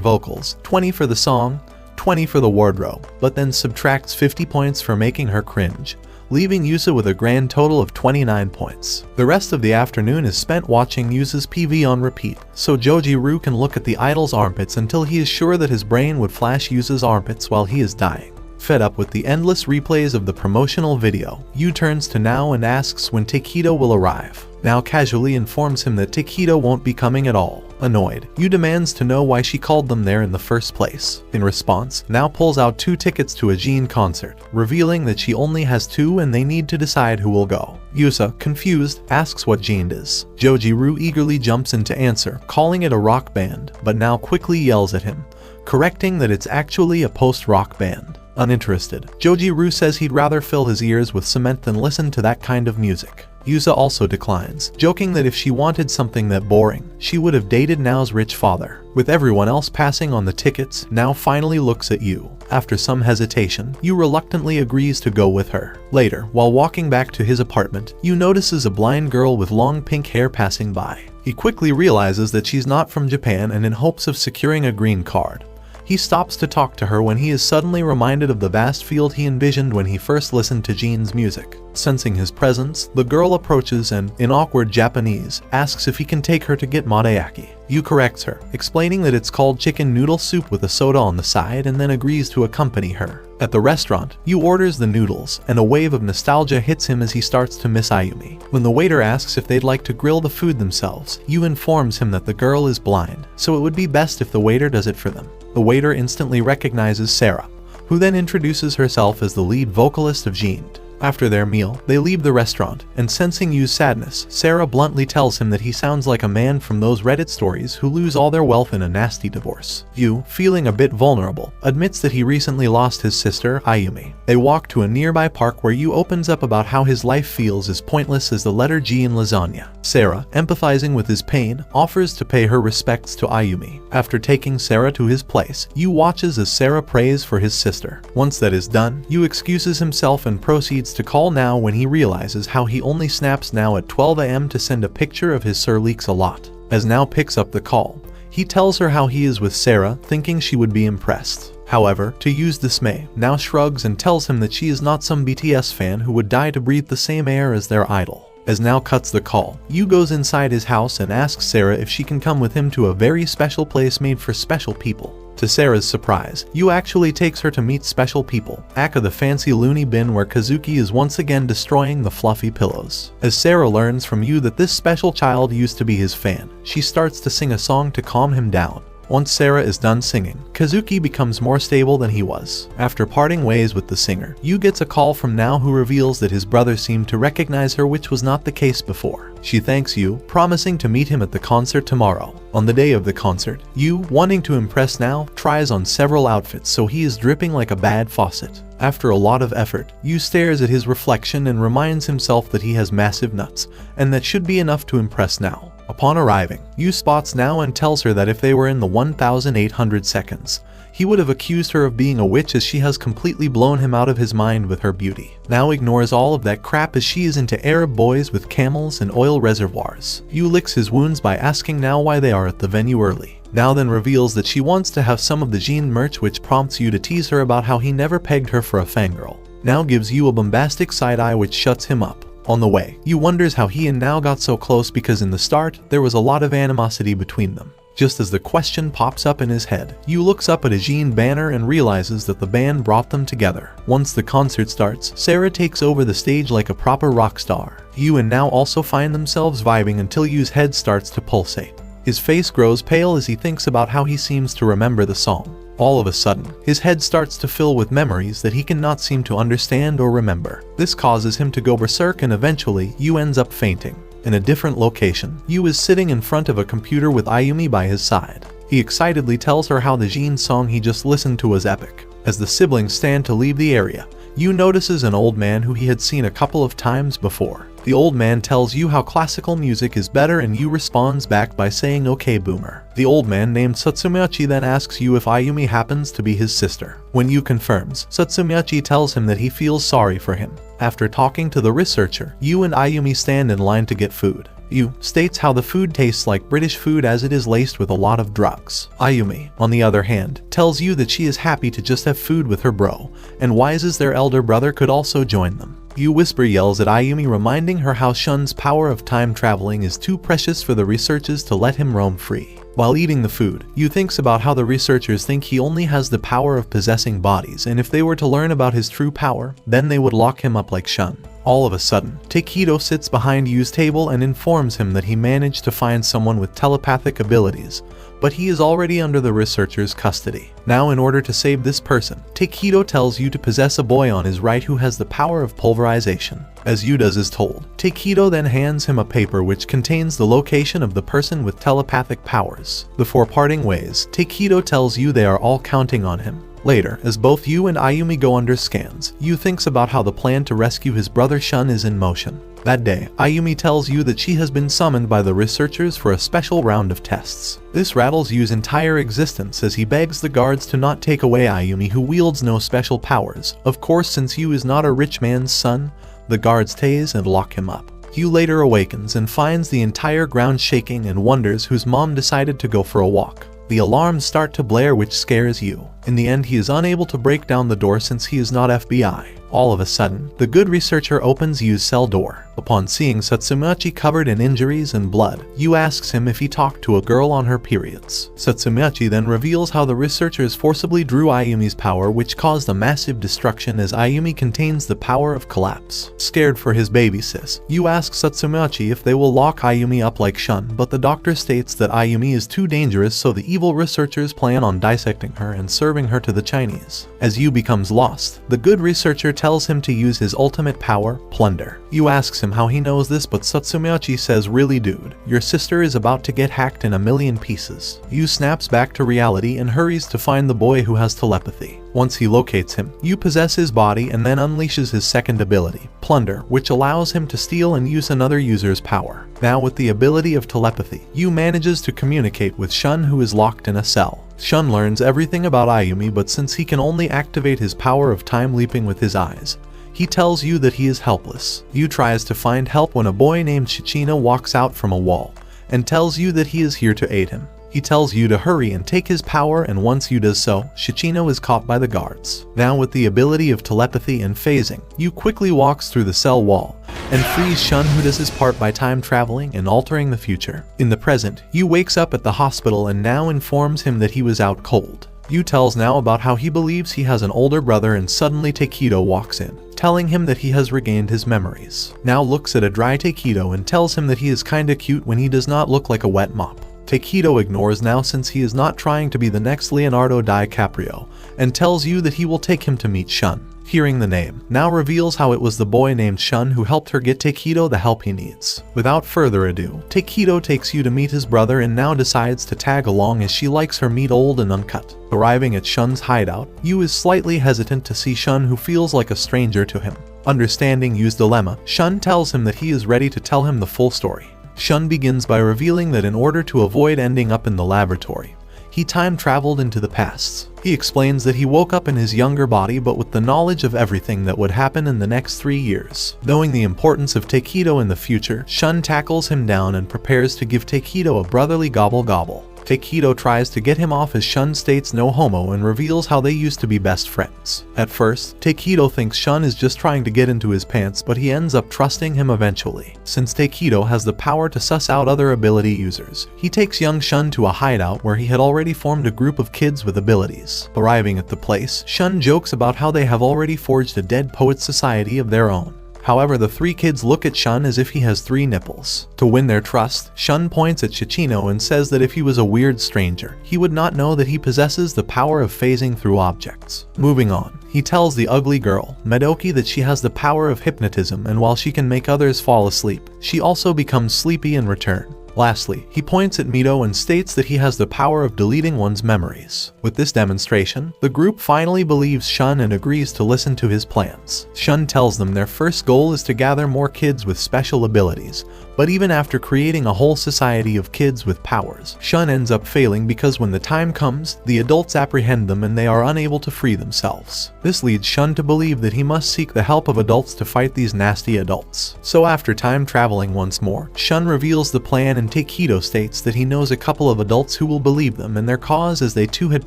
S1: vocals, 20 for the song, 20 for the wardrobe, but then subtracts 50 points for making her cringe, leaving Yusa with a grand total of 29 points. The rest of the afternoon is spent watching Yusa's PV on repeat, so Joji-Ru can look at the idol's armpits until he is sure that his brain would flash Yusa's armpits while he is dying. Fed up with the endless replays of the promotional video, Yuu turns to Nao and asks when Takedo will arrive. Nao casually informs him that Takedo won't be coming at all. Annoyed, Yuu demands to know why she called them there in the first place. In response, Nao pulls out 2 tickets to a Jin concert, revealing that she only has 2 and they need to decide who will go. Yusa, confused, asks what Jin is. Joji-Ru eagerly jumps in to answer, calling it a rock band, but Nao quickly yells at him, correcting that it's actually a post-rock band. Uninterested, Joji-Ru says he'd rather fill his ears with cement than listen to that kind of music. Yusa also declines, joking that if she wanted something that boring, she would have dated Nao's rich father. With everyone else passing on the tickets, Nao finally looks at Yuu. After some hesitation, Yuu reluctantly agrees to go with her. Later, while walking back to his apartment, Yuu notices a blind girl with long pink hair passing by. He quickly realizes that she's not from Japan and in hopes of securing a green card. He stops to talk to her when he is suddenly reminded of the vast field he envisioned when he first listened to Jin's music. Sensing his presence, the girl approaches and, in awkward Japanese, asks if he can take her to get modayaki. Yuu corrects her, explaining that it's called chicken noodle soup with a soda on the side, and then agrees to accompany her. At the restaurant, Yuu orders the noodles, and a wave of nostalgia hits him as he starts to miss Ayumi. When the waiter asks if they'd like to grill the food themselves, Yuu informs him that the girl is blind, so it would be best if the waiter does it for them. The waiter instantly recognizes Sarah, who then introduces herself as the lead vocalist of Jin. After their meal, they leave the restaurant, and sensing Yu's sadness, Sarah bluntly tells him that he sounds like a man from those Reddit stories who lose all their wealth in a nasty divorce. Yuu, feeling a bit vulnerable, admits that he recently lost his sister, Ayumi. They walk to a nearby park where Yuu opens up about how his life feels as pointless as the letter G in lasagna. Sarah, empathizing with his pain, offers to pay her respects to Ayumi. After taking Sarah to his place, Yuu watches as Sarah prays for his sister. Once that is done, Yuu excuses himself and proceeds to call Nao when he realizes how he only snaps Nao at 12 AM to send a picture of his Sir Leaks-a-Lot. As Nao picks up the call, he tells her how he is with Sarah, thinking she would be impressed. However, to Yu's dismay, Nao shrugs and tells him that she is not some BTS fan who would die to breathe the same air as their idol. As Nao cuts the call, Yuu goes inside his house and asks Sarah if she can come with him to a very special place made for special people. To Sarah's surprise, Yuu actually takes her to meet special people, aka the fancy loony bin where Kazuki is once again destroying the fluffy pillows. As Sarah learns from Yuu that this special child used to be his fan, she starts to sing a song to calm him down. Once Sarah is done singing, Kazuki becomes more stable than he was. After parting ways with the singer, Yuu gets a call from Nao who reveals that his brother seemed to recognize her, which was not the case before. She thanks Yuu, promising to meet him at the concert tomorrow. On the day of the concert, Yuu, wanting to impress Nao, tries on several outfits so he is dripping like a bad faucet. After a lot of effort, Yuu stares at his reflection and reminds himself that he has massive nuts, and that should be enough to impress Nao. Upon arriving, Yuu spots Nao and tells her that if they were in the 1800 seconds, he would have accused her of being a witch as she has completely blown him out of his mind with her beauty. Nao ignores all of that crap as she is into Arab boys with camels and oil reservoirs. Yuu licks his wounds by asking Nao why they are at the venue early. Nao then reveals that she wants to have some of the Jin merch, which prompts Yuu to tease her about how he never pegged her for a fangirl. Nao gives Yuu a bombastic side eye which shuts him up. On the way, Yuu wonders how he and Nao got so close because in the start, there was a lot of animosity between them. Just as the question pops up in his head, Yuu looks up at a Jean banner and realizes that the band brought them together. Once the concert starts, Sarah takes over the stage like a proper rock star. Yuu and now also find themselves vibing until Yuu's head starts to pulsate. His face grows pale as he thinks about how he seems to remember the song. All of a sudden, his head starts to fill with memories that he cannot seem to understand or remember. This causes him to go berserk and eventually, Yuu ends up fainting. In a different location, Yuu is sitting in front of a computer with Ayumi by his side. He excitedly tells her how the Jean song he just listened to was epic. As the siblings stand to leave the area, Yuu notices an old man who he had seen a couple of times before. The old man tells Yuu how classical music is better and Yuu responds back by saying okay boomer. The old man named Satsumiyachi then asks Yuu if Ayumi happens to be his sister. When Yuu confirms, Satsumiyachi tells him that he feels sorry for him. After talking to the researcher, Yuu and Ayumi stand in line to get food. Yuu states how the food tastes like British food as it is laced with a lot of drugs. Ayumi, on the other hand, tells Yuu that she is happy to just have food with her bro, and wishes their elder brother could also join them. Yuu whisper yells at Ayumi, reminding her how Shun's power of time traveling is too precious for the researchers to let him roam free. While eating the food, Yuu thinks about how the researchers think he only has the power of possessing bodies, and if they were to learn about his true power, then they would lock him up like Shun. All of a sudden, Takedo sits behind Yuu's table and informs him that he managed to find someone with telepathic abilities, but he is already under the researcher's custody. Now, in order to save this person, Takedo tells Yuu to possess a boy on his right who has the power of pulverization. As Yuu does as told, Takedo then hands him a paper which contains the location of the person with telepathic powers. Before parting ways, Takedo tells Yuu they are all counting on him. Later, as both Yuu and Ayumi go under scans, Yuu thinks about how the plan to rescue his brother Shun is in motion. That day, Ayumi tells Yuu that she has been summoned by the researchers for a special round of tests. This rattles Yuu's entire existence as he begs the guards to not take away Ayumi, who wields no special powers. Of course, since Yuu is not a rich man's son, the guards tase and lock him up. Yuu later awakens and finds the entire ground shaking and wonders whose mom decided to go for a walk. The alarms start to blare, which scares Yuu. In the end, he is unable to break down the door since he is not FBI. All of a sudden, the good researcher opens Yuu's cell door. Upon seeing Satsumiyachi covered in injuries and blood, Yuu asks him if he talked to a girl on her periods. Satsumiyachi then reveals how the researchers forcibly drew Ayumi's power, which caused a massive destruction as Ayumi contains the power of collapse. Scared for his baby sis, Yuu asks Satsumiyachi if they will lock Ayumi up like Shun, but the doctor states that Ayumi is too dangerous, so the evil researchers plan on dissecting her and serving her to the Chinese. As Yuu becomes lost, the good researcher tells him to use his ultimate power, plunder. Yuu asks him how he knows this, but Satsumiyachi says, really dude, your sister is about to get hacked in a million pieces. Yuu snaps back to reality and hurries to find the boy who has telepathy. Once he locates him, Yuu possesses his body and then unleashes his second ability, plunder, which allows him to steal and use another user's power. Now with the ability of telepathy, Yuu manages to communicate with Shun, who is locked in a cell. Shun learns everything about Ayumi, but since he can only activate his power of time leaping with his eyes, he tells Yuu that he is helpless. Yuu tries to find help when a boy named Shichino walks out from a wall and tells Yuu that he is here to aid him. He tells Yuu to hurry and take his power, and once Yuu does so, Shichino is caught by the guards. Now with the ability of telepathy and phasing, Yuu quickly walks through the cell wall and frees Shun, who does his part by time traveling and altering the future. In the present, Yuu wakes up at the hospital and now informs him that he was out cold. Yuu tells now about how he believes he has an older brother, and suddenly Takedo walks in, telling him that he has regained his memories. Now looks at a dry Takedo and tells him that he is kinda cute when he does not look like a wet mop. Takedo ignores now since he is not trying to be the next Leonardo DiCaprio, and tells Yuu that he will take him to meet Shun. Hearing the name, now reveals how it was the boy named Shun who helped her get Takedo the help he needs. Without further ado, Takedo takes Yuu to meet his brother and now decides to tag along as she likes her meat old and uncut. Arriving at Shun's hideout, Yuu is slightly hesitant to see Shun, who feels like a stranger to him. Understanding Yuu's dilemma, Shun tells him that he is ready to tell him the full story. Shun begins by revealing that in order to avoid ending up in the laboratory, he time traveled into the past. He explains that he woke up in his younger body but with the knowledge of everything that would happen in the next 3 years. Knowing the importance of Takedo in the future, Shun tackles him down and prepares to give Takedo a brotherly gobble gobble. Takedo tries to get him off as Shun states no homo and reveals how they used to be best friends. At first, Takedo thinks Shun is just trying to get into his pants, but he ends up trusting him eventually. Since Takedo has the power to suss out other ability users, he takes young Shun to a hideout where he had already formed a group of kids with abilities. Arriving at the place, Shun jokes about how they have already forged a dead poet society of their own. However, the three kids look at Shun as if he has 3 nipples. To win their trust, Shun points at Shichino and says that if he was a weird stranger, he would not know that he possesses the power of phasing through objects. Moving on, he tells the ugly girl, Medoki, that she has the power of hypnotism, and while she can make others fall asleep, she also becomes sleepy in return. Lastly, he points at Mito and states that he has the power of deleting one's memories. With this demonstration, the group finally believes Shun and agrees to listen to his plans. Shun tells them their first goal is to gather more kids with special abilities, but even after creating a whole society of kids with powers, Shun ends up failing because when the time comes, the adults apprehend them and they are unable to free themselves. This leads Shun to believe that he must seek the help of adults to fight these nasty adults. So after time traveling once more, Shun reveals the plan and Takedo states that he knows a couple of adults who will believe them and their cause as they too had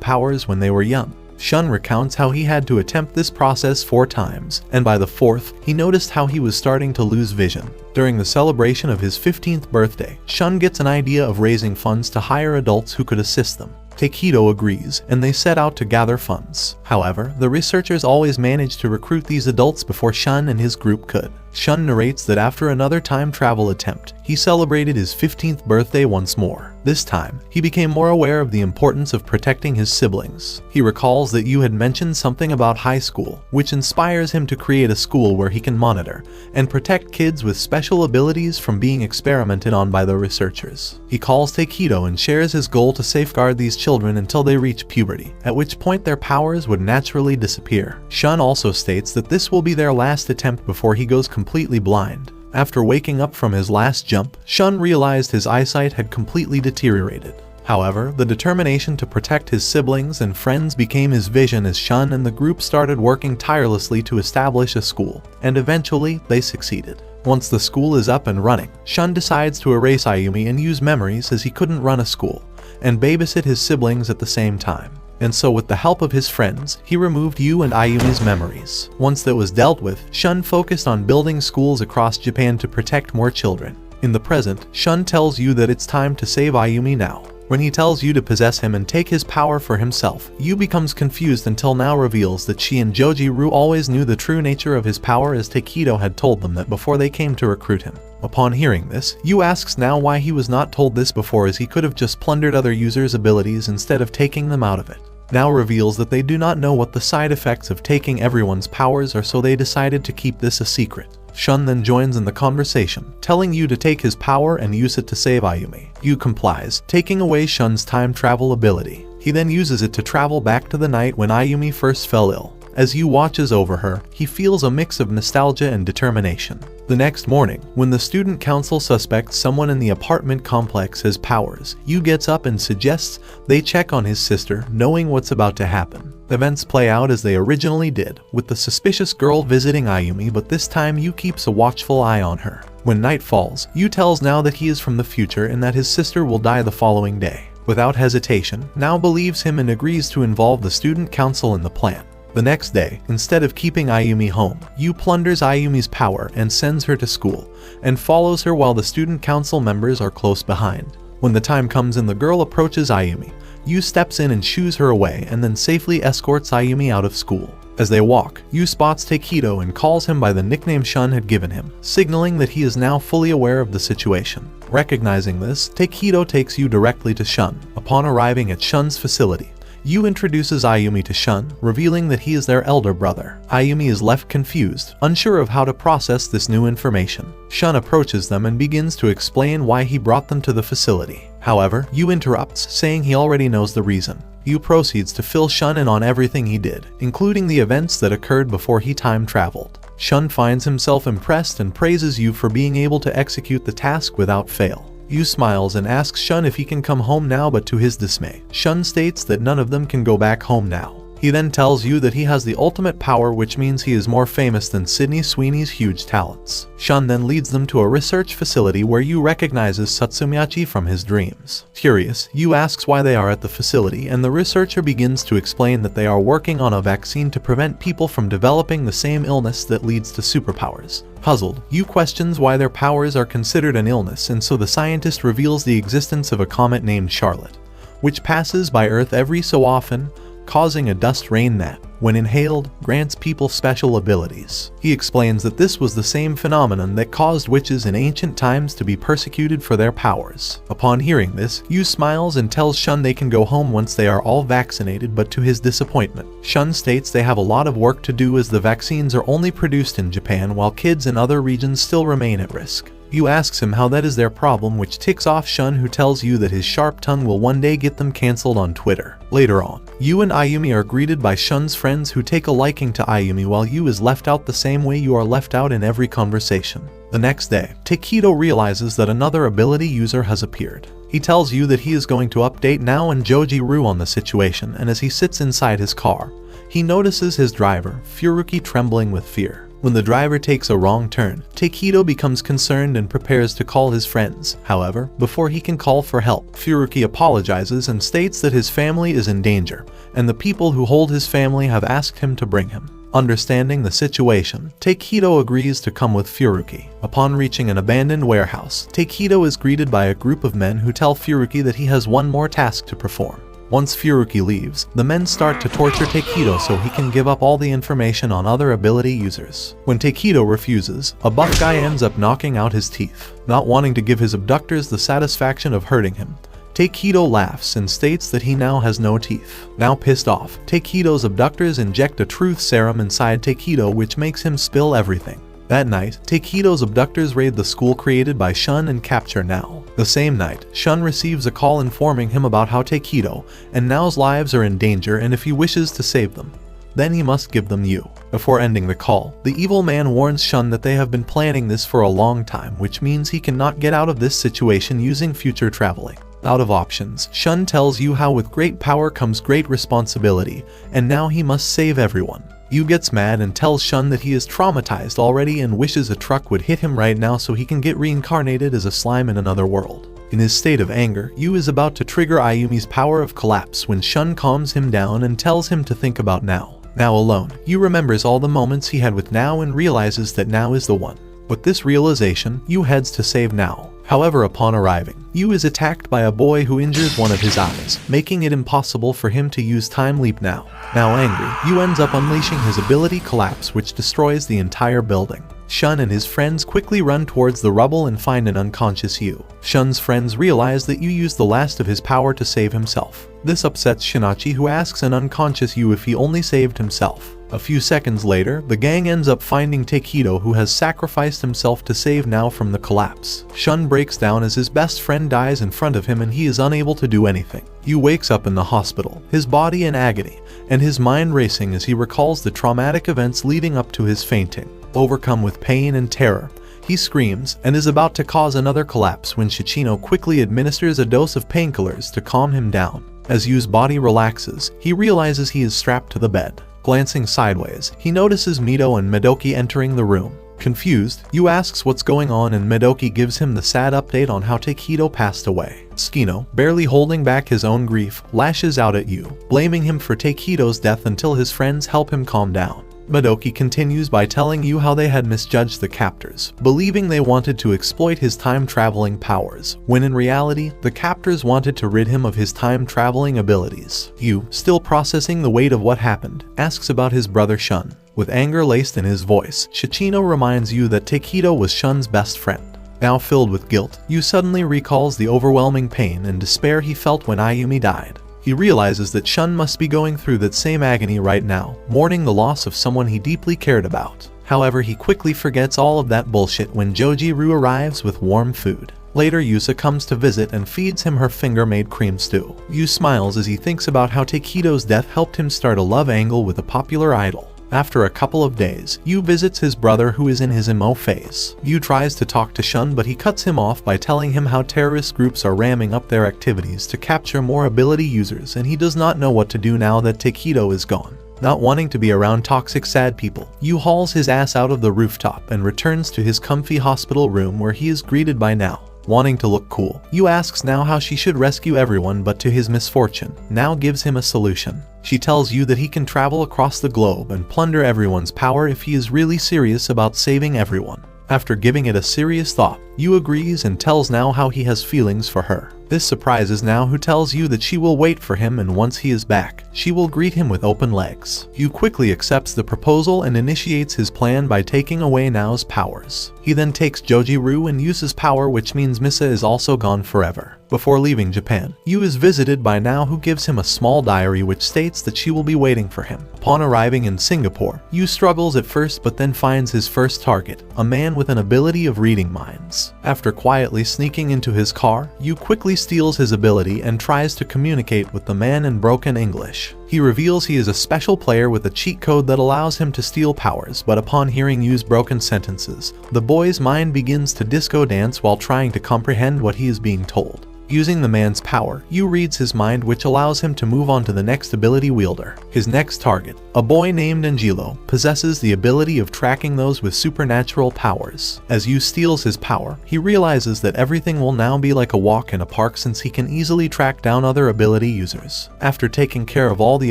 S1: powers when they were young. Shun recounts how he had to attempt this process 4 times, and by the 4th, he noticed how he was starting to lose vision. During the celebration of his 15th birthday, Shun gets an idea of raising funds to hire adults who could assist them. Takedo agrees, and they set out to gather funds. However, the researchers always manage to recruit these adults before Shun and his group could. Shun narrates that after another time travel attempt, he celebrated his 15th birthday once more. This time, he became more aware of the importance of protecting his siblings. He recalls that Yuu had mentioned something about high school, which inspires him to create a school where he can monitor and protect kids with special abilities from being experimented on by the researchers. He calls Takedo and shares his goal to safeguard these children until they reach puberty, at which point their powers would naturally disappear. Shun also states that this will be their last attempt before he goes completely blind. After waking up from his last jump, Shun realized his eyesight had completely deteriorated. However, the determination to protect his siblings and friends became his vision as Shun and the group started working tirelessly to establish a school, and eventually they succeeded. Once the school is up and running, Shun decides to erase Ayumi and use memories as he couldn't run a school, and babysit his siblings at the same time. And so with the help of his friends, he removed Yuu and Ayumi's memories. Once that was dealt with, Shun focused on building schools across Japan to protect more children. In the present, Shun tells Yuu that it's time to save Ayumi now. When he tells Yuu to possess him and take his power for himself, Yuu becomes confused until now reveals that she and Joji-Ru always knew the true nature of his power as Takedo had told them that before they came to recruit him. Upon hearing this, Yuu asks now why he was not told this before, as he could have just plundered other users' abilities instead of taking them out of it. Now reveals that they do not know what the side effects of taking everyone's powers are, so they decided to keep this a secret. Shun then joins in the conversation, telling Yuu to take his power and use it to save Ayumi. Yuu complies, taking away Shun's time travel ability. He then uses it to travel back to the night when Ayumi first fell ill. As Yuu watches over her, he feels a mix of nostalgia and determination. The next morning, when the student council suspects someone in the apartment complex has powers, Yuu gets up and suggests they check on his sister, knowing what's about to happen. Events play out as they originally did, with the suspicious girl visiting Ayumi, but this time Yuu keeps a watchful eye on her. When night falls, Yuu tells now that he is from the future and that his sister will die the following day. Without hesitation, now believes him and agrees to involve the student council in the plan. The next day, instead of keeping Ayumi home, Yuu plunders Ayumi's power and sends her to school, and follows her while the student council members are close behind. When the time comes and the girl approaches Ayumi, Yuu steps in and shoos her away and then safely escorts Ayumi out of school. As they walk, Yuu spots Takedo and calls him by the nickname Shun had given him, signaling that he is now fully aware of the situation. Recognizing this, Takedo takes Yuu directly to Shun. Upon arriving at Shun's facility, Yuu introduces Ayumi to Shun, revealing that he is their elder brother. Ayumi is left confused, unsure of how to process this new information. Shun approaches them and begins to explain why he brought them to the facility. However, Yuu interrupts, saying he already knows the reason. Yuu proceeds to fill Shun in on everything he did, including the events that occurred before he time traveled. Shun finds himself impressed and praises Yuu for being able to execute the task without fail. Yuu smiles and asks Shun if he can come home now, but to his dismay, Shun states that none of them can go back home now. He then tells you that he has the ultimate power, which means he is more famous than Sydney Sweeney's huge talents. Shun then leads them to a research facility where Yuu recognizes Satsumiyachi from his dreams. Curious, Yuu asks why they are at the facility, and the researcher begins to explain that they are working on a vaccine to prevent people from developing the same illness that leads to superpowers. Puzzled, Yuu questions why their powers are considered an illness, and so the scientist reveals the existence of a comet named Charlotte, which passes by Earth every so often, causing a dust rain that, when inhaled, grants people special abilities. He explains that this was the same phenomenon that caused witches in ancient times to be persecuted for their powers. Upon hearing this, Yuu smiles and tells Shun they can go home once they are all vaccinated, but to his disappointment, Shun states they have a lot of work to do as the vaccines are only produced in Japan while kids in other regions still remain at risk. Yuu asks him how that is their problem, which ticks off Shun, who tells Yuu that his sharp tongue will one day get them cancelled on Twitter. Later on, Yuu and Ayumi are greeted by Shun's friends who take a liking to Ayumi, while Yuu is left out the same way you are left out in every conversation. The next day, Takedo realizes that another ability user has appeared. He tells Yuu that he is going to update Nao and Joji-Ru on the situation, and as he sits inside his car, he notices his driver, Furuki, trembling with fear. When the driver takes a wrong turn, Takedo becomes concerned and prepares to call his friends. However, before he can call for help, Furuki apologizes and states that his family is in danger, and the people who hold his family have asked him to bring him. Understanding the situation, Takedo agrees to come with Furuki. Upon reaching an abandoned warehouse, Takedo is greeted by a group of men who tell Furuki that he has one more task to perform. Once Furuki leaves, the men start to torture Takedo so he can give up all the information on other ability users. When Takedo refuses, a buff guy ends up knocking out his teeth. Not wanting to give his abductors the satisfaction of hurting him, Takedo laughs and states that he now has no teeth. Now pissed off, Takedo's abductors inject a truth serum inside Takedo, which makes him spill everything. That night, Takedo's abductors raid the school created by Shun and capture Nao. The same night, Shun receives a call informing him about how Takedo and Nao's lives are in danger and if he wishes to save them, then he must give them Yuu. Before ending the call, the evil man warns Shun that they have been planning this for a long time, which means he cannot get out of this situation using future traveling. Out of options, Shun tells Yuu how with great power comes great responsibility, and now he must save everyone. Yuu gets mad and tells Shun that he is traumatized already and wishes a truck would hit him right now so he can get reincarnated as a slime in another world. In his state of anger, Yuu is about to trigger Ayumi's power of collapse when Shun calms him down and tells him to think about Nao. Now alone, Yuu remembers all the moments he had with Nao and realizes that Nao is the one. With this realization, Yuu heads to save Nao. However, upon arriving, Yuu is attacked by a boy who injures one of his eyes, making it impossible for him to use Time Leap now. Now angry, Yuu ends up unleashing his ability Collapse, which destroys the entire building. Shun and his friends quickly run towards the rubble and find an unconscious Yuu. Shun's friends realize that Yuu used the last of his power to save himself. This upsets Shinichi, who asks an unconscious Yuu if he only saved himself. A few seconds later, the gang ends up finding Takedo, who has sacrificed himself to save Nao from the collapse. Shun breaks down as his best friend dies in front of him and he is unable to do anything. Yuu wakes up in the hospital, his body in agony, and his mind racing as he recalls the traumatic events leading up to his fainting. Overcome with pain and terror, he screams and is about to cause another collapse when Shichino quickly administers a dose of painkillers to calm him down. As Yuu's body relaxes, he realizes he is strapped to the bed. Glancing sideways, he notices Mito and Madoki entering the room. Confused, Yuu asks what's going on and Madoki gives him the sad update on how Takedo passed away. Tsukino, barely holding back his own grief, lashes out at Yuu, blaming him for Takedo's death until his friends help him calm down. Madoki continues by telling Yuu how they had misjudged the captors, believing they wanted to exploit his time-traveling powers, when in reality, the captors wanted to rid him of his time-traveling abilities. Yuu, still processing the weight of what happened, asks about his brother Shun. With anger laced in his voice, Shichino reminds Yuu that Takedo was Shun's best friend. Now filled with guilt, Yuu suddenly recalls the overwhelming pain and despair he felt when Ayumi died. He realizes that Shun must be going through that same agony right now, mourning the loss of someone he deeply cared about. However, he quickly forgets all of that bullshit when Joji-Ru arrives with warm food. Later, Yusa comes to visit and feeds him her finger-made cream stew. Yuu smiles as he thinks about how Takedo's death helped him start a love angle with a popular idol. After a couple of days, Yuu visits his brother who is in his emo phase. Yuu tries to talk to Shun, but he cuts him off by telling him how terrorist groups are ramming up their activities to capture more ability users, and he does not know what to do now that Takedo is gone. Not wanting to be around toxic sad people, Yuu hauls his ass out of the rooftop and returns to his comfy hospital room where he is greeted by Now. Wanting to look cool, Yuu asks Now how she should rescue everyone, but to his misfortune, Now gives him a solution. She tells Yuu that he can travel across the globe and plunder everyone's power if he is really serious about saving everyone. After giving it a serious thought, Yuu agrees and tells Now how he has feelings for her. This surprises Now, who tells Yuu that she will wait for him, and once he is back, she will greet him with open legs. Yuu quickly accepts the proposal and initiates his plan by taking away Nao's powers. He then takes Jojiru and uses power, which means Misa is also gone forever. Before leaving Japan, Yuu is visited by Nao, who gives him a small diary which states that she will be waiting for him. Upon arriving in Singapore, Yuu struggles at first but then finds his first target, a man with an ability of reading minds. After quietly sneaking into his car, Yuu quickly steals his ability and tries to communicate with the man in broken English. He reveals he is a special player with a cheat code that allows him to steal powers, but upon hearing Yuu's broken sentences, the boy's mind begins to disco dance while trying to comprehend what he is being told. Using the man's power, Yuu reads his mind, which allows him to move on to the next ability wielder. His next target, a boy named Angelo, possesses the ability of tracking those with supernatural powers. As Yuu steals his power, he realizes that everything will now be like a walk in a park since he can easily track down other ability users. After taking care of all the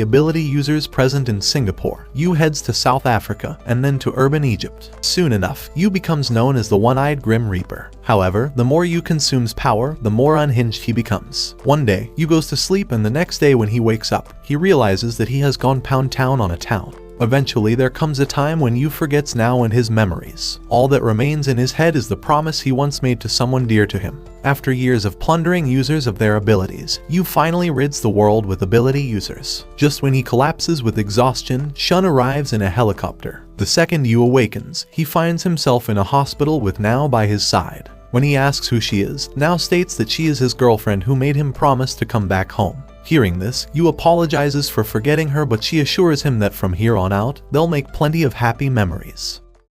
S1: ability users present in Singapore, Yuu heads to South Africa and then to urban Egypt. Soon enough, Yuu becomes known as the One-Eyed Grim Reaper. However, the more Yuu consumes power, the more unhinged he becomes. One day, Yuu goes to sleep, and the next day when he wakes up, he realizes that he has gone pound town on a town. Eventually, there comes a time when Yuu forgets Nao and his memories. All that remains in his head is the promise he once made to someone dear to him. After years of plundering users of their abilities, Yuu finally rids the world with ability users. Just when he collapses with exhaustion, Shun arrives in a helicopter. The second Yuu awakens, he finds himself in a hospital with Nao by his side. When he asks who she is, Nao states that she is his girlfriend who made him promise to come back home. Hearing this, Yuu apologizes for forgetting her, but she assures him that from here on out, they'll make plenty of happy memories.